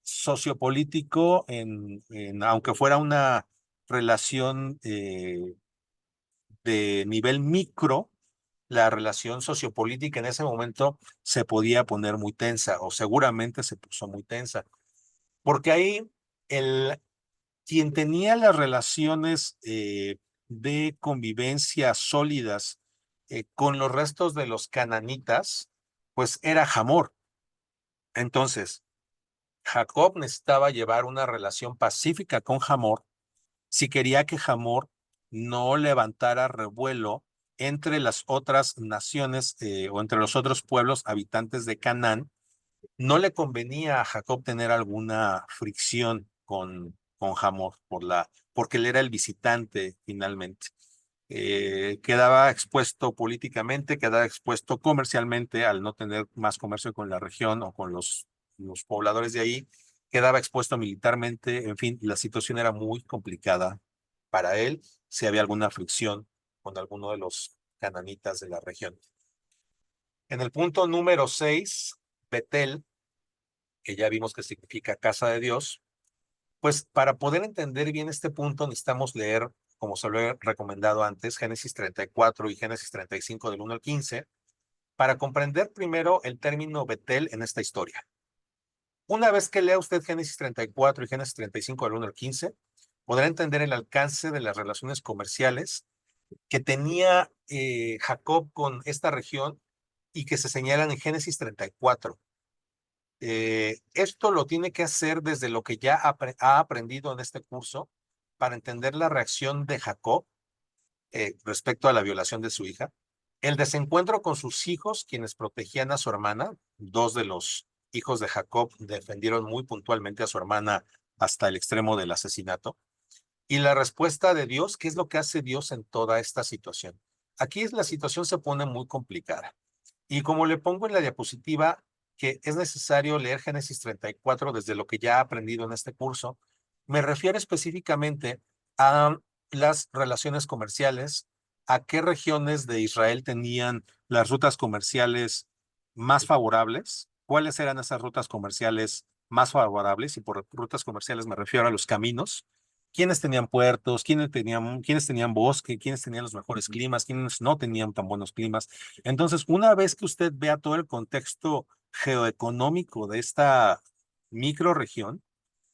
sociopolítico, aunque fuera una relación de nivel micro, la relación sociopolítica en ese momento se podía poner muy tensa, o seguramente se puso muy tensa, porque ahí el, quien tenía las relaciones de convivencia sólidas con los restos de los cananitas, pues era Hamor. Entonces, Jacob necesitaba llevar una relación pacífica con Hamor si quería que Hamor no levantara revuelo entre las otras naciones o entre los otros pueblos habitantes de Canaán. No le convenía a Jacob tener alguna fricción con Hamor porque él era el visitante finalmente. Quedaba expuesto políticamente, quedaba expuesto comercialmente al no tener más comercio con la región o con los pobladores de ahí, quedaba expuesto militarmente, en fin, la situación era muy complicada para él si había alguna fricción con alguno de los cananitas de la región. En el punto número 6, Betel, que ya vimos que significa casa de Dios, Pues para poder entender bien este punto necesitamos leer, como se lo he recomendado antes, Génesis 34 y Génesis 35 del 1 al 15, para comprender primero el término Betel en esta historia. Una vez que lea usted Génesis 34 y Génesis 35 del 1 al 15, podrá entender el alcance de las relaciones comerciales que tenía Jacob con esta región y que se señalan en Génesis 34. Esto lo tiene que hacer desde lo que ya ha aprendido en este curso para entender la reacción de Jacob respecto a la violación de su hija, el desencuentro con sus hijos, quienes protegían a su hermana. Dos de los hijos de Jacob defendieron muy puntualmente a su hermana hasta el extremo del asesinato, y la respuesta de Dios. ¿Qué es lo que hace Dios en toda esta situación? Aquí la situación se pone muy complicada. Y como le pongo en la diapositiva, que es necesario leer Génesis 34 desde lo que ya ha aprendido en este curso, me refiero específicamente a las relaciones comerciales, a qué regiones de Israel tenían las rutas comerciales más favorables, cuáles eran esas rutas comerciales más favorables, y por rutas comerciales me refiero a los caminos, quiénes tenían puertos, quiénes tenían bosque, quiénes tenían los mejores climas, quiénes no tenían tan buenos climas. Entonces, una vez que usted vea todo el contexto geoeconómico de esta microrregión,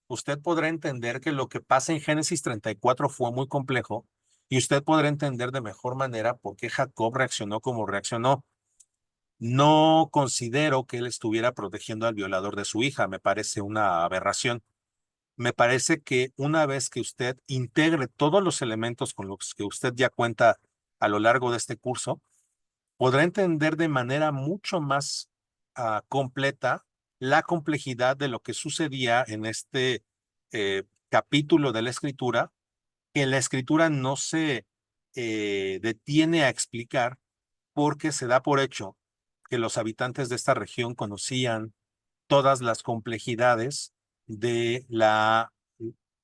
usted podrá entender que lo que pasa en Génesis 34 fue muy complejo, y usted podrá entender de mejor manera por qué Jacob reaccionó como reaccionó. No considero que él estuviera protegiendo al violador de su hija, me parece una aberración. Me parece que una vez que usted integre todos los elementos con los que usted ya cuenta a lo largo de este curso, podrá entender de manera mucho más completa la complejidad de lo que sucedía en este capítulo de la escritura, que la escritura no se detiene a explicar, porque se da por hecho que los habitantes de esta región conocían todas las complejidades de la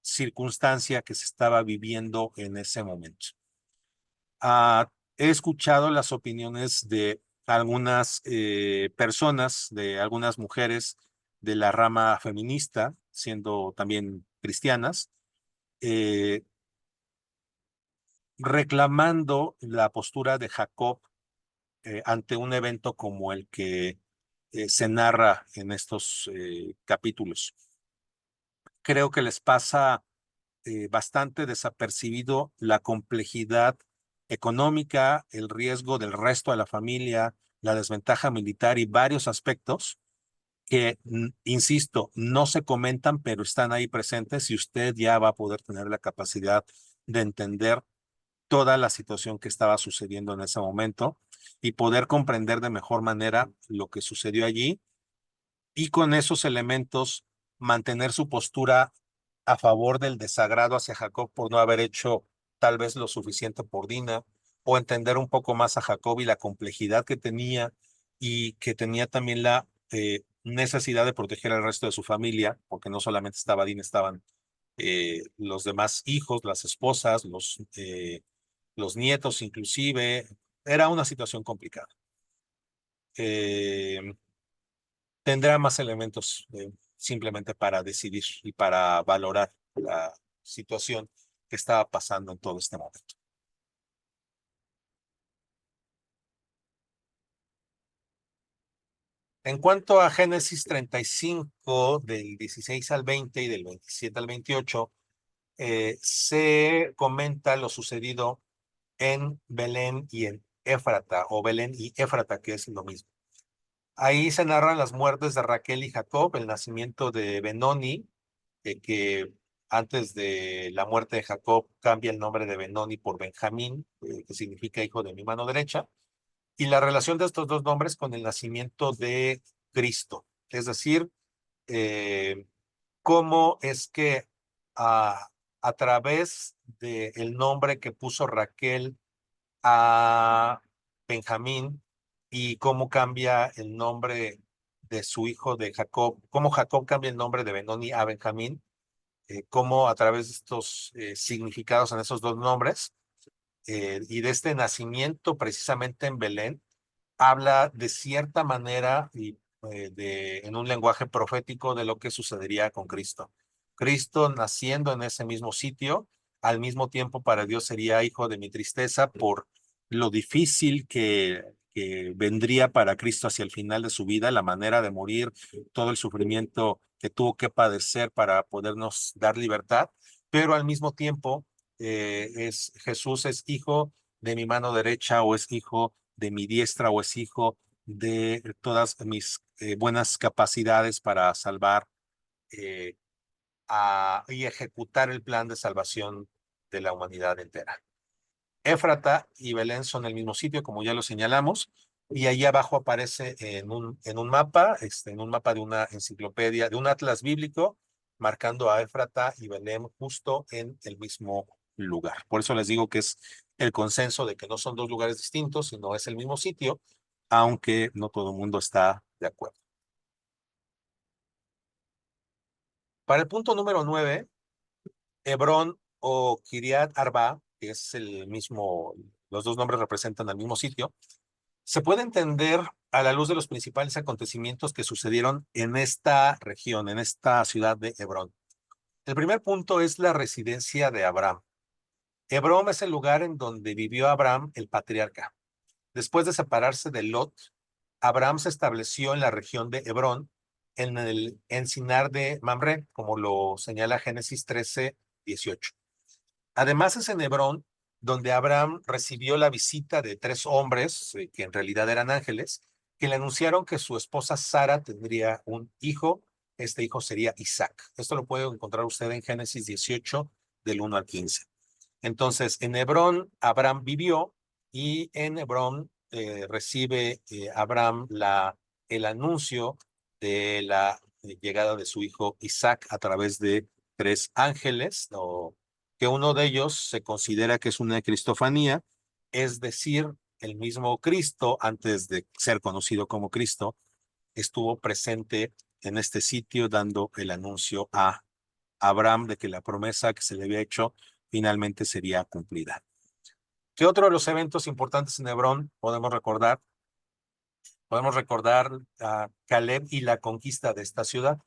circunstancia que se estaba viviendo en ese momento. He escuchado las opiniones de algunas personas, de algunas mujeres de la rama feminista, siendo también cristianas, eh, reclamando la postura de Jacob ante un evento como el que se narra en estos capítulos. Creo que les pasa bastante desapercibido la complejidad económica, el riesgo del resto de la familia, la desventaja militar y varios aspectos que, insisto, no se comentan, pero están ahí presentes, y usted ya va a poder tener la capacidad de entender toda la situación que estaba sucediendo en ese momento y poder comprender de mejor manera lo que sucedió allí, y con esos elementos mantener su postura a favor del desagrado hacia Jacob por no haber hecho tal vez lo suficiente por Dina, o entender un poco más a Jacob y la complejidad que tenía, y que tenía también la necesidad de proteger al resto de su familia, porque no solamente estaba Dina, estaban los demás hijos, las esposas, los nietos inclusive. Era una situación complicada. Eh, Tendrá más elementos simplemente para decidir y para valorar la situación que estaba pasando en todo este momento. En cuanto a Génesis 35, del 16 al 20 y del 27 al 28, se comenta lo sucedido en Belén y en Éfrata, o Belén y Éfrata, que es lo mismo. Ahí se narran las muertes de Raquel y Jacob, el nacimiento de Benoni, que antes de la muerte de Jacob cambia el nombre de Benoni por Benjamín, que significa hijo de mi mano derecha, y la relación de estos dos nombres con el nacimiento de Cristo. Es decir, eh, cómo es que a través del nombre que puso Raquel a Benjamín, y cómo cambia el nombre de su hijo de Jacob, cómo Jacob cambia el nombre de Benoni a Benjamín, cómo a través de estos significados en esos dos nombres y de este nacimiento precisamente en Belén, habla de cierta manera y en un lenguaje profético de lo que sucedería con Cristo. Cristo naciendo en ese mismo sitio, al mismo tiempo para Dios sería hijo de mi tristeza por lo difícil que vendría para Cristo hacia el final de su vida, la manera de morir, todo el sufrimiento que tuvo que padecer para podernos dar libertad, pero al mismo tiempo Jesús es hijo de mi mano derecha o es hijo de mi diestra o es hijo de todas mis buenas capacidades para salvar eh, y ejecutar el plan de salvación de la humanidad entera. Éfrata y Belén son el mismo sitio, como ya lo señalamos, y ahí abajo aparece en un mapa de una enciclopedia, de un atlas bíblico, marcando a Éfrata y Belén justo en el mismo lugar. Por eso les digo que es el consenso de que no son dos lugares distintos, sino es el mismo sitio, aunque no todo el mundo está de acuerdo. Para el punto número 9, Hebrón o Kiriat Arba, que es el mismo, los dos nombres representan al mismo sitio, se puede entender a la luz de los principales acontecimientos que sucedieron en esta región, en esta ciudad de Hebrón. El primer punto es la residencia de Abraham. Hebrón es el lugar en donde vivió Abraham, el patriarca. Después de separarse de Lot, Abraham se estableció en la región de Hebrón, en el encinar de Mamre, como lo señala Génesis 13:18. Además es en Hebrón donde Abraham recibió la visita de tres hombres, que en realidad eran ángeles, que le anunciaron que su esposa Sara tendría un hijo. Este hijo sería Isaac. Esto lo puede encontrar usted en Génesis 18, del 1 al 15. Entonces, en Hebrón, Abraham vivió y en Hebrón recibe Abraham el anuncio de la llegada de su hijo Isaac a través de tres ángeles, o que uno de ellos se considera que es una cristofanía, es decir, el mismo Cristo, antes de ser conocido como Cristo, estuvo presente en este sitio dando el anuncio a Abraham de que la promesa que se le había hecho finalmente sería cumplida. ¿Qué otro de los eventos importantes en Hebrón podemos recordar? Podemos recordar a Caleb y la conquista de esta ciudad.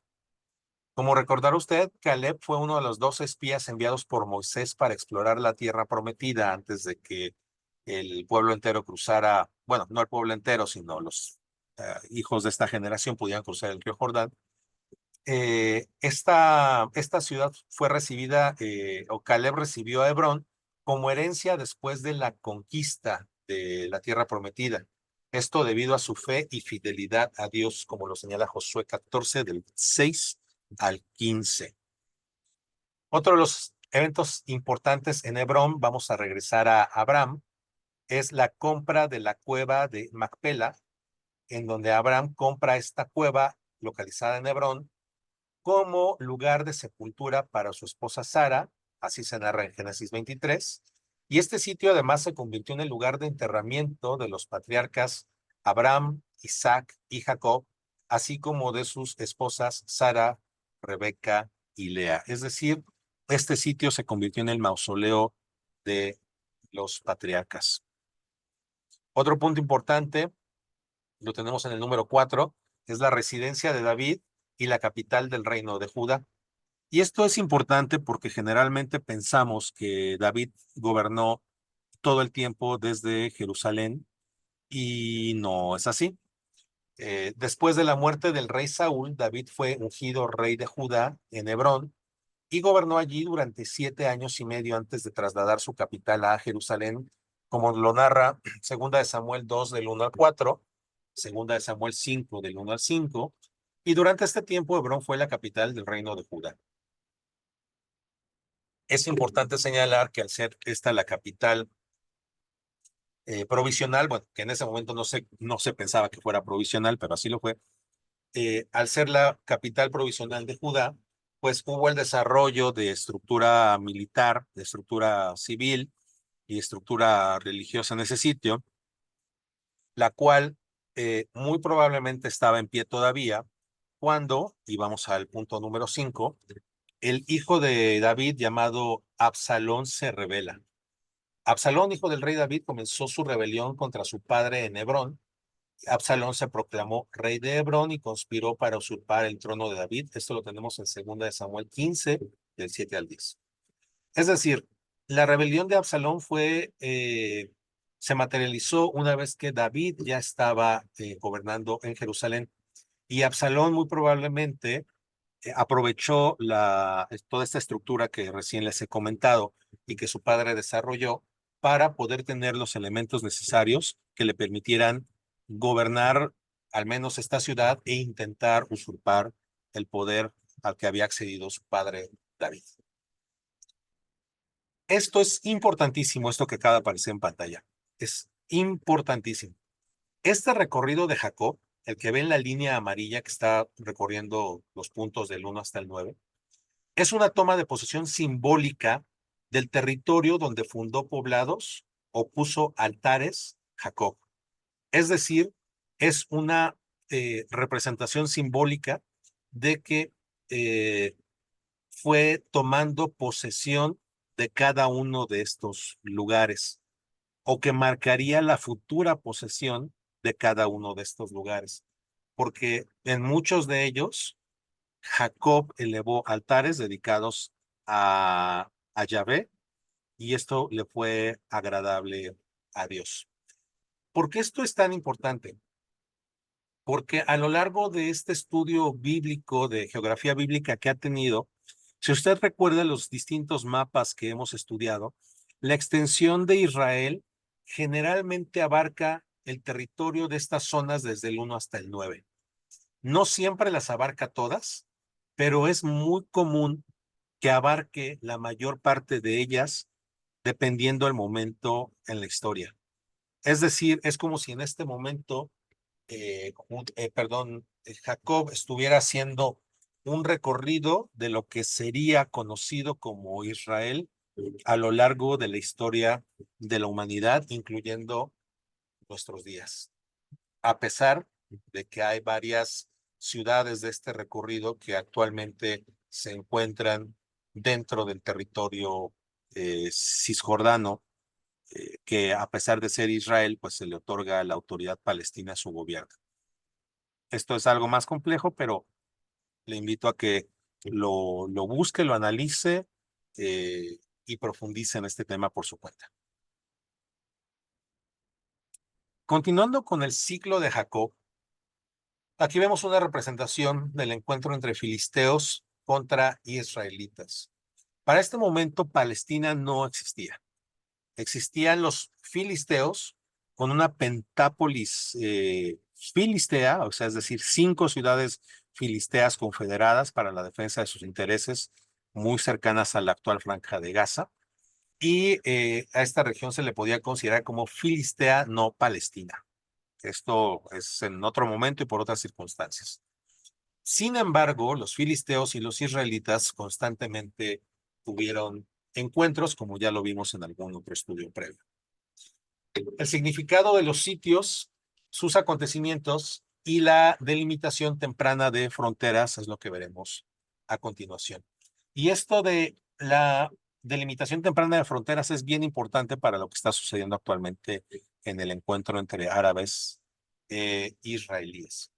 Como recordará usted, Caleb fue uno de los 12 espías enviados por Moisés para explorar la tierra prometida antes de que el pueblo entero cruzara, bueno, no el pueblo entero, sino los hijos de esta generación pudieran cruzar el río Jordán. Esta ciudad fue recibida, o Caleb recibió a Hebrón como herencia después de la conquista de la tierra prometida. Esto debido a su fe y fidelidad a Dios, como lo señala Josué 14, del 6 al 15. Otro de los eventos importantes en Hebrón, vamos a regresar a Abraham, es la compra de la cueva de Macpela, en donde Abraham compra esta cueva localizada en Hebrón como lugar de sepultura para su esposa Sara, así se narra en Génesis 23, y este sitio además se convirtió en el lugar de enterramiento de los patriarcas Abraham, Isaac y Jacob, así como de sus esposas Sara, Rebeca y Lea. Es decir, este sitio se convirtió en el mausoleo de los patriarcas. Otro punto importante, lo tenemos en el número 4, es la residencia de David y la capital del reino de Judá. Y esto es importante porque generalmente pensamos que David gobernó todo el tiempo desde Jerusalén y no es así. Después de la muerte del rey Saúl, David fue ungido rey de Judá en Hebrón y gobernó allí durante 7 años y medio antes de trasladar su capital a Jerusalén, como lo narra Segunda de Samuel 2 del 1 al 4, Segunda de Samuel 5 del 1 al 5, y durante este tiempo Hebrón fue la capital del reino de Judá. Es importante señalar que al ser esta la capital provisional, bueno, que en ese momento no se pensaba que fuera provisional, pero así lo fue, al ser la capital provisional de Judá, pues hubo el desarrollo de estructura militar, de estructura civil y estructura religiosa en ese sitio, la cual muy probablemente estaba en pie todavía cuando, y vamos al punto número 5, el hijo de David llamado Absalón se rebela. Absalón, hijo del rey David, comenzó su rebelión contra su padre en Hebrón Absalón se proclamó rey de Hebrón y conspiró para usurpar el trono de David. Esto lo tenemos en 2 de Samuel 15, del 7 al 10. Es decir, la rebelión de Absalón se materializó una vez que David ya estaba gobernando en Jerusalén. Y Absalón muy probablemente aprovechó toda esta estructura que recién les he comentado y que su padre desarrolló para poder tener los elementos necesarios que le permitieran gobernar al menos esta ciudad e intentar usurpar el poder al que había accedido su padre David. Esto es importantísimo, esto que acaba de aparecer en pantalla. Es importantísimo. Este recorrido de Jacob, el que ve en la línea amarilla que está recorriendo los puntos del 1 hasta el 9, es una toma de posesión simbólica del territorio donde fundó poblados o puso altares Jacob. Es decir, es una representación simbólica de que fue tomando posesión de cada uno de estos lugares o que marcaría la futura posesión de cada uno de estos lugares. Porque en muchos de ellos, Jacob elevó altares dedicados a Yahvé y esto le fue agradable a Dios. ¿Por qué esto es tan importante? Porque a lo largo de este estudio bíblico, de geografía bíblica que ha tenido, si usted recuerda los distintos mapas que hemos estudiado, la extensión de Israel generalmente abarca el territorio de estas zonas desde el 1 hasta el 9. No siempre las abarca todas, pero es muy común que abarque la mayor parte de ellas dependiendo del momento en la historia. Es decir, es como si en este momento Jacob estuviera haciendo un recorrido de lo que sería conocido como Israel a lo largo de la historia de la humanidad, incluyendo nuestros días. A pesar de que hay varias ciudades de este recorrido que actualmente se encuentran dentro del territorio cisjordano, que a pesar de ser Israel, pues se le otorga la autoridad palestina a su gobierno. Esto es algo más complejo, pero le invito a que lo busque, lo analice y profundice en este tema por su cuenta. Continuando con el ciclo de Jacob, aquí vemos una representación del encuentro entre filisteos contra israelitas. Para este momento, Palestina no existía. Existían los filisteos con una pentápolis filistea, o sea, es decir, 5 ciudades filisteas confederadas para la defensa de sus intereses, muy cercanas a la actual franja de Gaza. Y a esta región se le podía considerar como filistea no palestina. Esto es en otro momento y por otras circunstancias. Sin embargo, los filisteos y los israelitas constantemente tuvieron encuentros, como ya lo vimos en algún otro estudio previo. El significado de los sitios, sus acontecimientos y la delimitación temprana de fronteras es lo que veremos a continuación. Y esto de la delimitación temprana de fronteras es bien importante para lo que está sucediendo actualmente en el encuentro entre árabes e israelíes.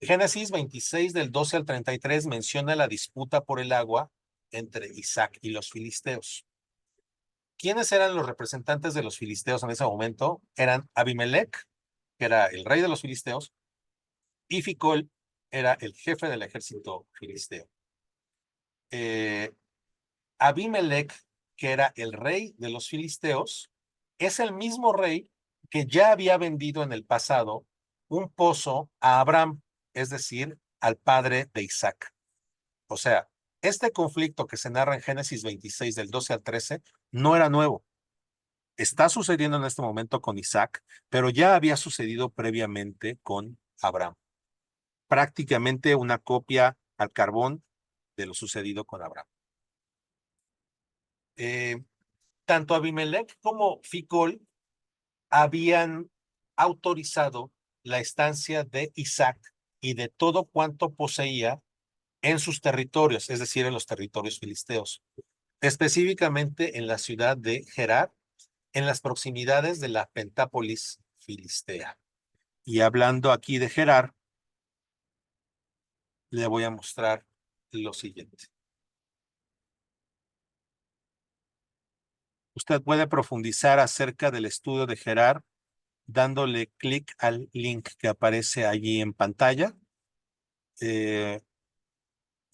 Génesis 26 del 12 al 33 menciona la disputa por el agua entre Isaac y los filisteos. ¿Quiénes eran los representantes de los filisteos en ese momento? Eran Abimelech, que era el rey de los filisteos, y Ficol era el jefe del ejército filisteo. Abimelech, que era el rey de los filisteos, es el mismo rey que ya había vendido en el pasado un pozo a Abraham, es decir, al padre de Isaac. O sea, este conflicto que se narra en Génesis 26 del 12 al 13 no era nuevo. Está sucediendo en este momento con Isaac, pero ya había sucedido previamente con Abraham. Prácticamente una copia al carbón de lo sucedido con Abraham. Tanto Abimelech como Ficol habían autorizado la estancia de Isaac y de todo cuanto poseía en sus territorios, es decir, en los territorios filisteos, específicamente en la ciudad de Gerar, en las proximidades de la Pentápolis filistea. Y hablando aquí de Gerar, le voy a mostrar lo siguiente. Usted puede profundizar acerca del estudio de Gerar dándole clic al link que aparece allí en pantalla. Eh,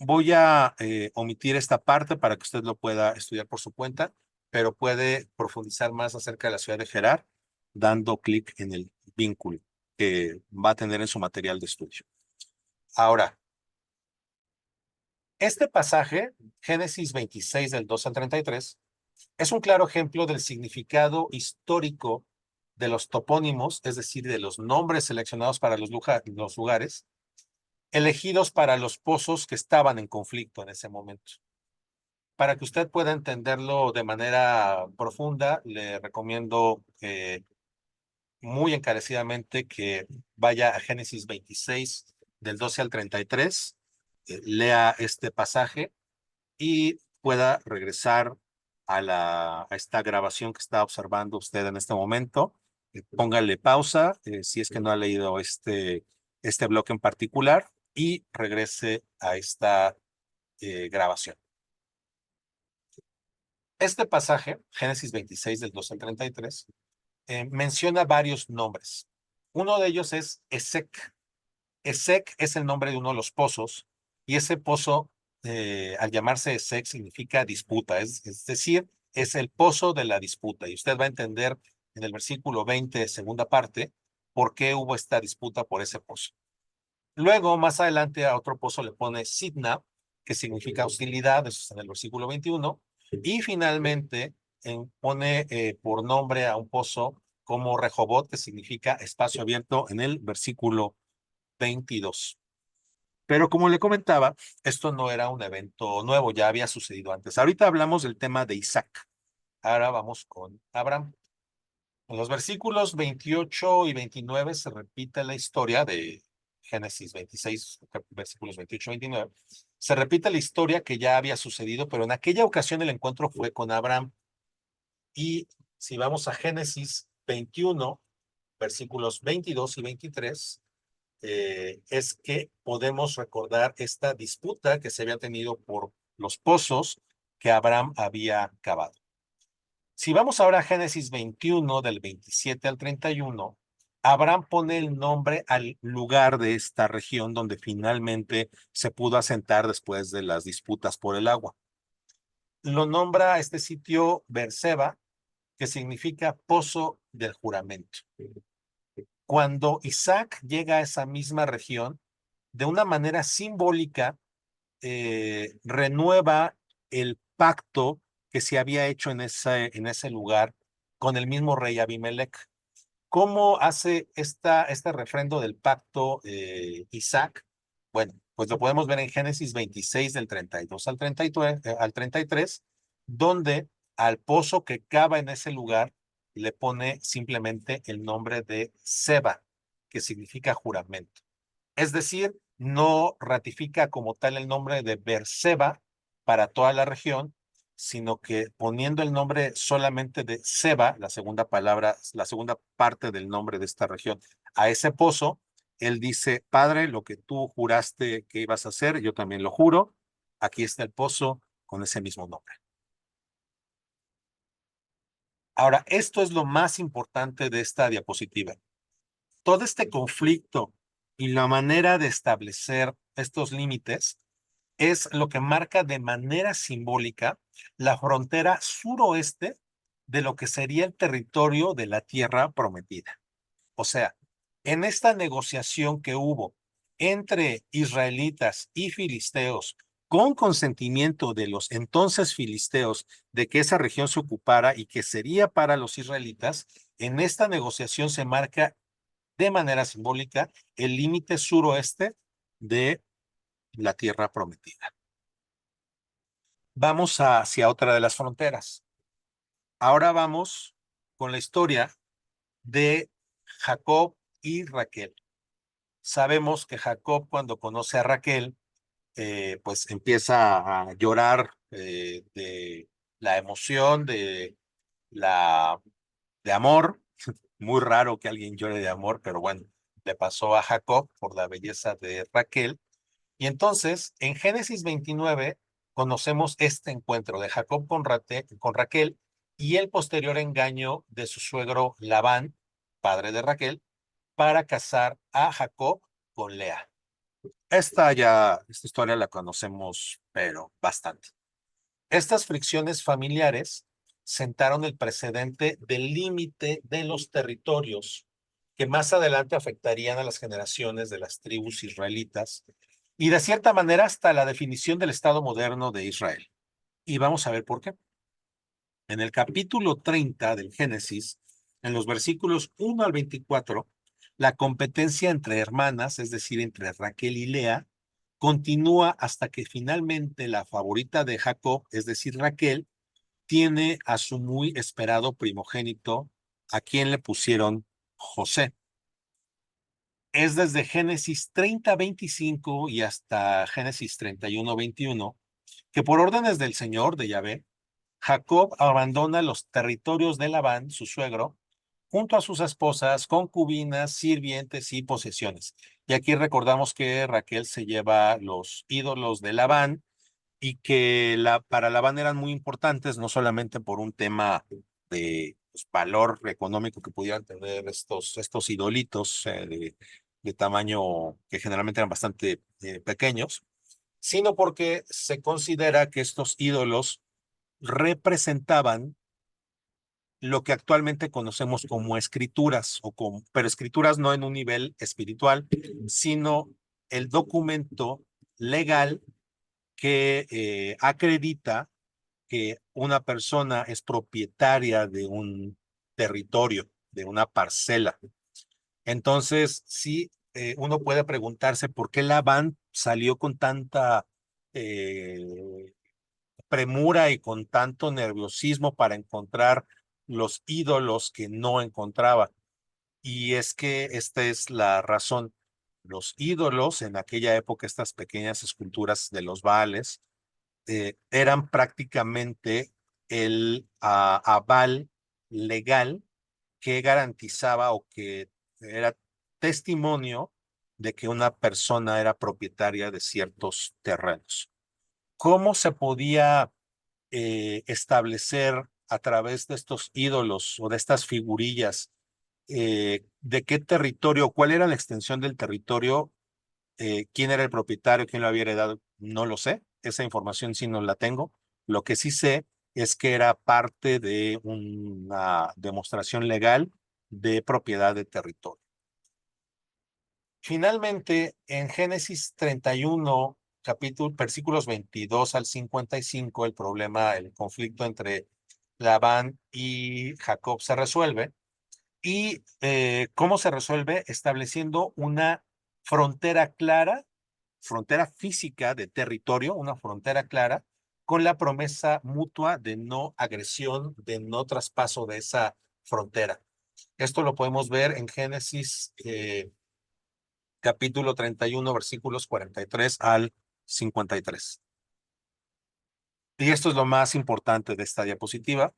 Voy a omitir esta parte para que usted lo pueda estudiar por su cuenta, pero puede profundizar más acerca de la ciudad de Gerar dando clic en el vínculo que va a tener en su material de estudio. Ahora, este pasaje, Génesis 26 del 2 al 33, es un claro ejemplo del significado histórico de los topónimos, es decir, de los nombres seleccionados para los lugares, elegidos para los pozos que estaban en conflicto en ese momento. Para que usted pueda entenderlo de manera profunda, le recomiendo muy encarecidamente que vaya a Génesis 26, del 12 al 33, lea este pasaje y pueda regresar a esta grabación que está observando usted en este momento. Póngale pausa si es que no ha leído este bloque en particular y regrese a esta grabación. Este pasaje, Génesis 26 del 2 al 33, menciona varios nombres. Uno de ellos es Esec. Esec es el nombre de uno de los pozos y ese pozo, al llamarse Esec, significa disputa, es decir, es el pozo de la disputa. Y usted va a entender en el versículo 20, segunda parte, por qué hubo esta disputa por ese pozo. Luego, más adelante, a otro pozo le pone Sidna, que significa hostilidad, eso está en el versículo 21. Y finalmente pone por nombre a un pozo como Rehobot, que significa espacio abierto, en el versículo 22. Pero como le comentaba, esto no era un evento nuevo, ya había sucedido antes. Ahorita hablamos del tema de Isaac. Ahora vamos con Abraham. En los versículos 28 y 29 se repite la historia de Génesis 26, versículos 28 y 29. Se repite la historia que ya había sucedido, pero en aquella ocasión el encuentro fue con Abraham. Y si vamos a Génesis 21, versículos 22 y 23, es que podemos recordar esta disputa que se había tenido por los pozos que Abraham había cavado. Si vamos ahora a Génesis 21, del 27 al 31, Abraham pone el nombre al lugar de esta región donde finalmente se pudo asentar después de las disputas por el agua. Lo nombra a este sitio Beerseba, que significa pozo del juramento. Cuando Isaac llega a esa misma región, de una manera simbólica, renueva el pacto que se había hecho en ese lugar con el mismo rey Abimelech. ¿Cómo hace este refrendo del pacto Isaac? Bueno, pues lo podemos ver en Génesis 26 del 32 al 33, donde al pozo que cava en ese lugar le pone simplemente el nombre de Seba, que significa juramento. Es decir, no ratifica como tal el nombre de Beerseba para toda la región, sino que poniendo el nombre solamente de Seba, la segunda palabra, la segunda parte del nombre de esta región, a ese pozo, él dice, Padre, lo que tú juraste que ibas a hacer, yo también lo juro. Aquí está el pozo con ese mismo nombre. Ahora, esto es lo más importante de esta diapositiva. Todo este conflicto y la manera de establecer estos límites es lo que marca de manera simbólica la frontera suroeste de lo que sería el territorio de la tierra prometida. O sea, en esta negociación que hubo entre israelitas y filisteos, con consentimiento de los entonces filisteos de que esa región se ocupara y que sería para los israelitas, en esta negociación se marca de manera simbólica el límite suroeste de la tierra prometida. Vamos hacia otra de las fronteras. Ahora vamos con la historia de Jacob y Raquel. Sabemos que Jacob, cuando conoce a Raquel, pues empieza a llorar de la emoción, de amor. Muy raro que alguien llore de amor, pero bueno, le pasó a Jacob por la belleza de Raquel. Y entonces, en Génesis 29, conocemos este encuentro de Jacob con Raquel y el posterior engaño de su suegro Labán, padre de Raquel, para casar a Jacob con Lea. Esta historia la conocemos, pero bastante. Estas fricciones familiares sentaron el precedente del límite de los territorios que más adelante afectarían a las generaciones de las tribus israelitas y de cierta manera hasta la definición del Estado moderno de Israel. Y vamos a ver por qué. En el capítulo 30 del Génesis, en los versículos 1 al 24, la competencia entre hermanas, es decir, entre Raquel y Lea, continúa hasta que finalmente la favorita de Jacob, es decir, Raquel, tiene a su muy esperado primogénito, a quien le pusieron José. Es desde Génesis 30:25 y hasta Génesis 31:21 que por órdenes del Señor, de Yahvé, Jacob abandona los territorios de Labán, su suegro, junto a sus esposas, concubinas, sirvientes y posesiones. Y aquí recordamos que Raquel se lleva los ídolos de Labán y que para Labán eran muy importantes, no solamente por un tema de pues, valor económico que pudieran tener estos idolitos de tamaño que generalmente eran bastante pequeños, sino porque se considera que estos ídolos representaban lo que actualmente conocemos como escrituras, pero escrituras no en un nivel espiritual, sino el documento legal que acredita que una persona es propietaria de un territorio, de una parcela. Entonces, sí, uno puede preguntarse por qué Labán salió con tanta eh, premura y con tanto nerviosismo para encontrar los ídolos que no encontraba. Y es que esta es la razón. Los ídolos en aquella época, estas pequeñas esculturas de los Baales, eran prácticamente el aval legal que garantizaba o que era testimonio de que una persona era propietaria de ciertos terrenos. ¿Cómo se podía establecer a través de estos ídolos o de estas figurillas de qué territorio, cuál era la extensión del territorio, quién era el propietario, quién lo había heredado? No lo sé, esa información sí no la tengo. Lo que sí sé es que era parte de una demostración legal de propiedad de territorio. Finalmente, en Génesis 31, versículos 22 al 55, el problema, el conflicto entre Labán y Jacob se resuelve. ¿Y cómo se resuelve? Estableciendo una frontera clara, frontera física de territorio, una frontera clara, con la promesa mutua de no agresión, de no traspaso de esa frontera. Esto lo podemos ver en Génesis capítulo 31, versículos 43 al 53. Y esto es lo más importante de esta diapositiva.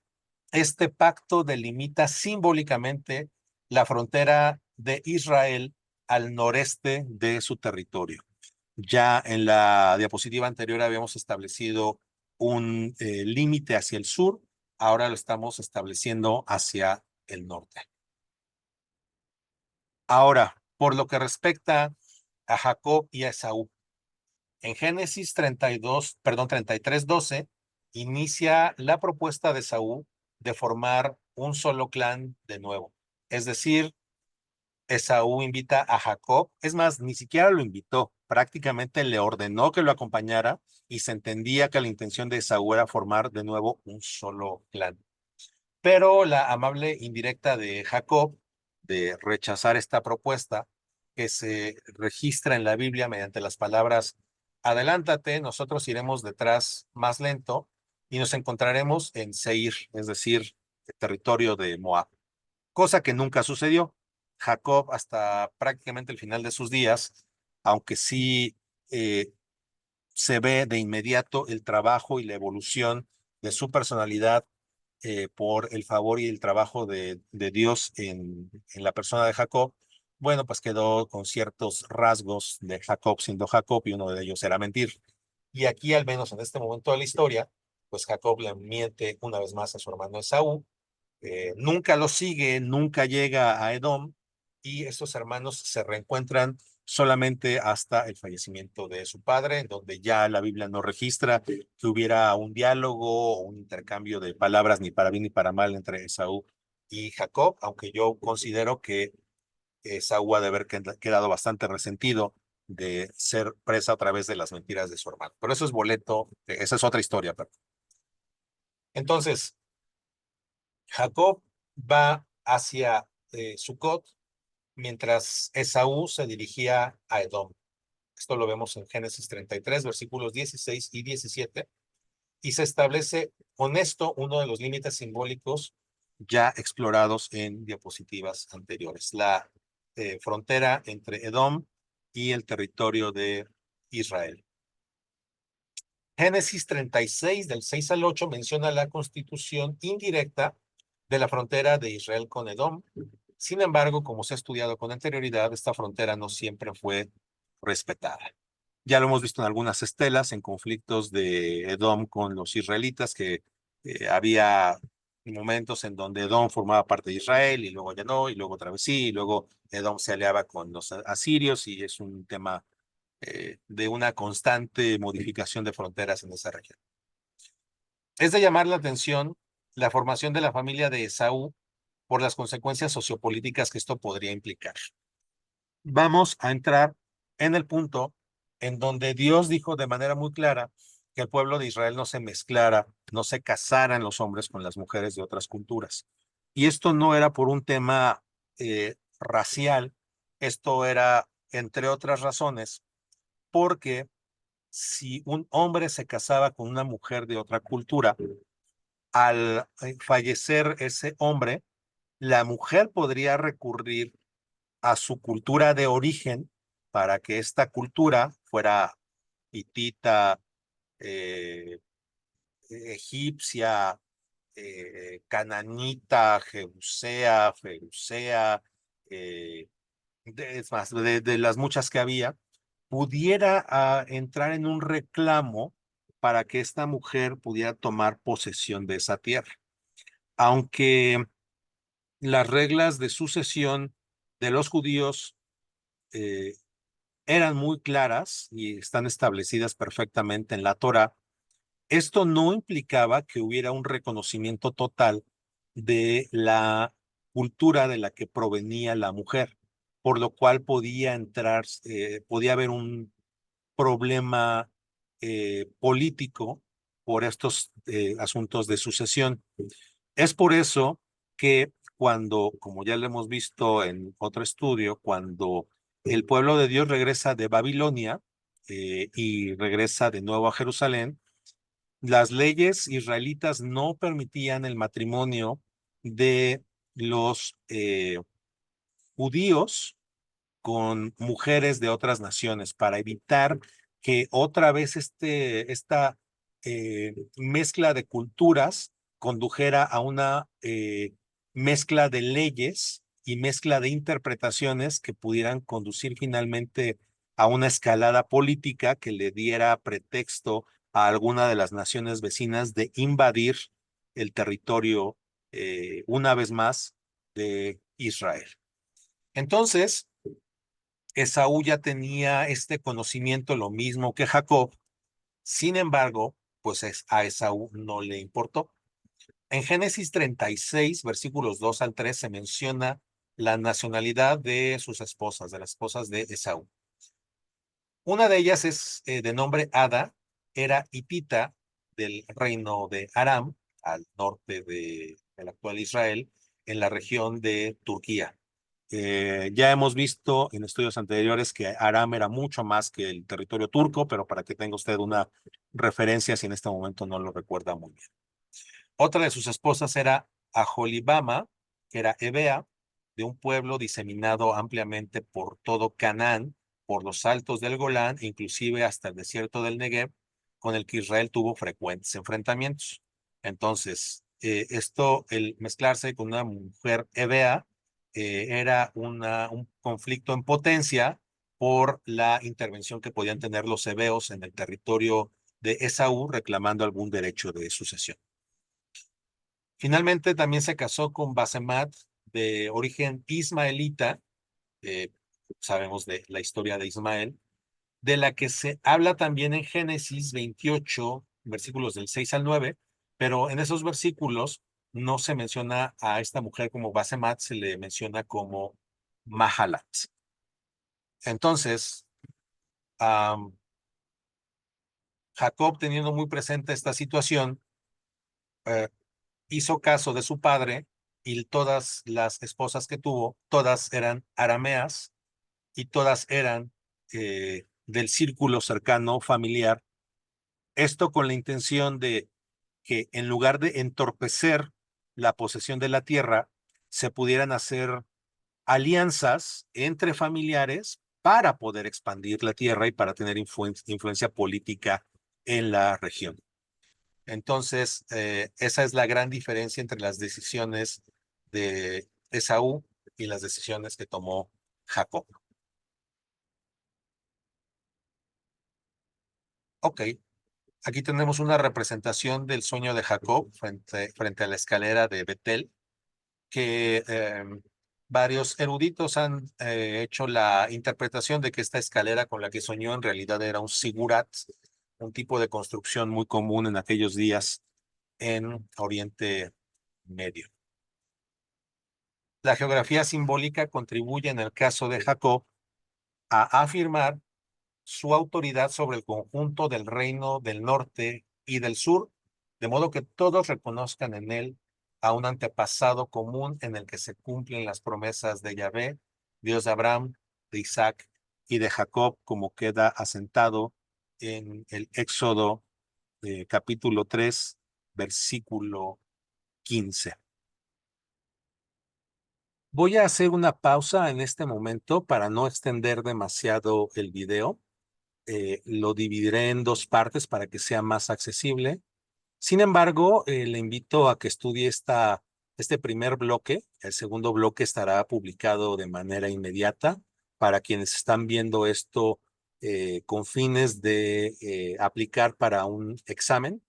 Este pacto delimita simbólicamente la frontera de Israel al noreste de su territorio. Ya en la diapositiva anterior habíamos establecido un límite hacia el sur, ahora lo estamos estableciendo hacia el norte. Ahora, por lo que respecta a Jacob y a Esaú, en Génesis 32, perdón, 33:12, inicia la propuesta de Esaú de formar un solo clan de nuevo. Es decir, Esaú invita a Jacob, es más, ni siquiera lo invitó, prácticamente le ordenó que lo acompañara y se entendía que la intención de Esaú era formar de nuevo un solo clan. Pero la amable indirecta de Jacob de rechazar esta propuesta, que se registra en la Biblia mediante las palabras, adelántate, nosotros iremos detrás más lento y nos encontraremos en Seir, es decir, el territorio de Moab, cosa que nunca sucedió. Jacob, hasta prácticamente el final de sus días, aunque sí eh, se ve de inmediato el trabajo y la evolución de su personalidad por el favor y el trabajo de Dios en la persona de Jacob, bueno, pues quedó con ciertos rasgos de Jacob siendo Jacob y uno de ellos era mentir. Y aquí, al menos en este momento de la historia, pues Jacob le miente una vez más a su hermano Esaú, nunca lo sigue, nunca llega a Edom y estos hermanos se reencuentran solamente hasta el fallecimiento de su padre, en donde ya la Biblia no registra que hubiera un diálogo o un intercambio de palabras ni para bien ni para mal entre Esaú y Jacob, aunque yo considero que Esaú ha de haber quedado bastante resentido de ser presa a través de las mentiras de su hermano. Pero eso es boleto, esa es otra historia. Pero. Entonces, Jacob va hacia Sucot, mientras Esaú se dirigía a Edom. Esto lo vemos en Génesis 33, versículos 16 y 17, y se establece con esto uno de los límites simbólicos ya explorados en diapositivas anteriores, la frontera entre Edom y el territorio de Israel. Génesis 36, del 6 al 8, menciona la constitución indirecta de la frontera de Israel con Edom. Sin embargo, como se ha estudiado con anterioridad, esta frontera no siempre fue respetada. Ya lo hemos visto en algunas estelas, en conflictos de Edom con los israelitas, que había momentos en donde Edom formaba parte de Israel y luego ya no, y luego otra vez sí, y luego Edom se aliaba con los asirios y es un tema de una constante modificación de fronteras en esa región. Es de llamar la atención la formación de la familia de Esaú por las consecuencias sociopolíticas que esto podría implicar. Vamos a entrar en el punto en donde Dios dijo de manera muy clara que el pueblo de Israel no se mezclara, no se casaran los hombres con las mujeres de otras culturas. Y esto no era por un tema racial, esto era, entre otras razones, porque si un hombre se casaba con una mujer de otra cultura, al fallecer ese hombre, la mujer podría recurrir a su cultura de origen para que esta cultura fuera hitita, eh, egipcia, cananita, jebusea, ferusea, es más, de las muchas que había, pudiera entrar en un reclamo para que esta mujer pudiera tomar posesión de esa tierra. Aunque las reglas de sucesión de los judíos eh, eran muy claras y están establecidas perfectamente en la Torá, esto no implicaba que hubiera un reconocimiento total de la cultura de la que provenía la mujer, por lo cual podía entrar, podía haber un problema político por estos asuntos de sucesión. Es por eso que cuando, como ya lo hemos visto en otro estudio, cuando el pueblo de Dios regresa de Babilonia y regresa de nuevo a Jerusalén, las leyes israelitas no permitían el matrimonio de los judíos con mujeres de otras naciones para evitar que otra vez esta mezcla de culturas condujera a una mezcla de leyes y mezcla de interpretaciones que pudieran conducir finalmente a una escalada política que le diera pretexto a alguna de las naciones vecinas de invadir el territorio una vez más de Israel. Entonces, Esaú ya tenía este conocimiento, lo mismo que Jacob. Sin embargo, pues a Esaú no le importó. En Génesis 36, versículos 2 al 3, se menciona la nacionalidad de sus esposas, de las esposas de Esaú. Una de ellas es de nombre Ada, era hitita del reino de Aram, al norte del actual Israel, en la región de Turquía. Ya hemos visto en estudios anteriores que Aram era mucho más que el territorio turco, pero para que tenga usted una referencia si en este momento no lo recuerda muy bien. Otra de sus esposas era Aholibama, que era hebea, de un pueblo diseminado ampliamente por todo Canaán, por los altos del Golán, inclusive hasta el desierto del Negev, con el que Israel tuvo frecuentes enfrentamientos. Entonces, el mezclarse con una mujer hebea era un conflicto en potencia por la intervención que podían tener los hebeos en el territorio de Esaú reclamando algún derecho de sucesión. Finalmente también se casó con Basemat, de origen ismaelita. Sabemos de la historia de Ismael, de la que se habla también en Génesis 28, versículos del 6 al 9, pero en esos versículos no se menciona a esta mujer como Basemat, se le menciona como Mahalat. Entonces, um, Jacob, teniendo muy presente esta situación, eh, hizo caso de su padre, y todas las esposas que tuvo, todas eran arameas y todas eran del círculo cercano familiar. Esto con la intención de que en lugar de entorpecer la posesión de la tierra, se pudieran hacer alianzas entre familiares para poder expandir la tierra y para tener influencia política en la región. Entonces, esa es la gran diferencia entre las decisiones de Esaú y las decisiones que tomó Jacob. Ok, aquí tenemos una representación del sueño de Jacob frente a la escalera de Betel, que varios eruditos han hecho la interpretación de que esta escalera con la que soñó en realidad era un sigurat, un tipo de construcción muy común en aquellos días en Oriente Medio. La geografía simbólica contribuye en el caso de Jacob a afirmar su autoridad sobre el conjunto del reino del norte y del sur, de modo que todos reconozcan en él a un antepasado común en el que se cumplen las promesas de Yahvé, Dios de Abraham, de Isaac y de Jacob, como queda asentado en el Éxodo capítulo 3, versículo 15. Voy a hacer una pausa en este momento para no extender demasiado el video. Lo dividiré en dos partes para que sea más accesible. Sin embargo, le invito a que estudie este primer bloque. El segundo bloque estará publicado de manera inmediata para quienes están viendo esto con fines de aplicar para un examen.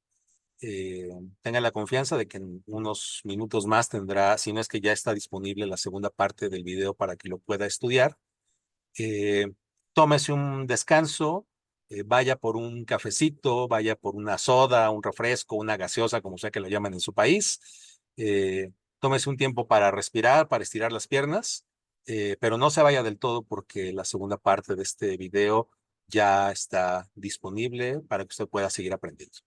Tenga la confianza de que en unos minutos más tendrá, si no es que ya está disponible la segunda parte del video para que lo pueda estudiar. eh, Tómese un descanso, vaya por un cafecito, vaya por una soda, un refresco, una gaseosa, como sea que lo llaman en su país. Tómese un tiempo para respirar, para estirar las piernas, pero no se vaya del todo porque la segunda parte de este video ya está disponible para que usted pueda seguir aprendiendo.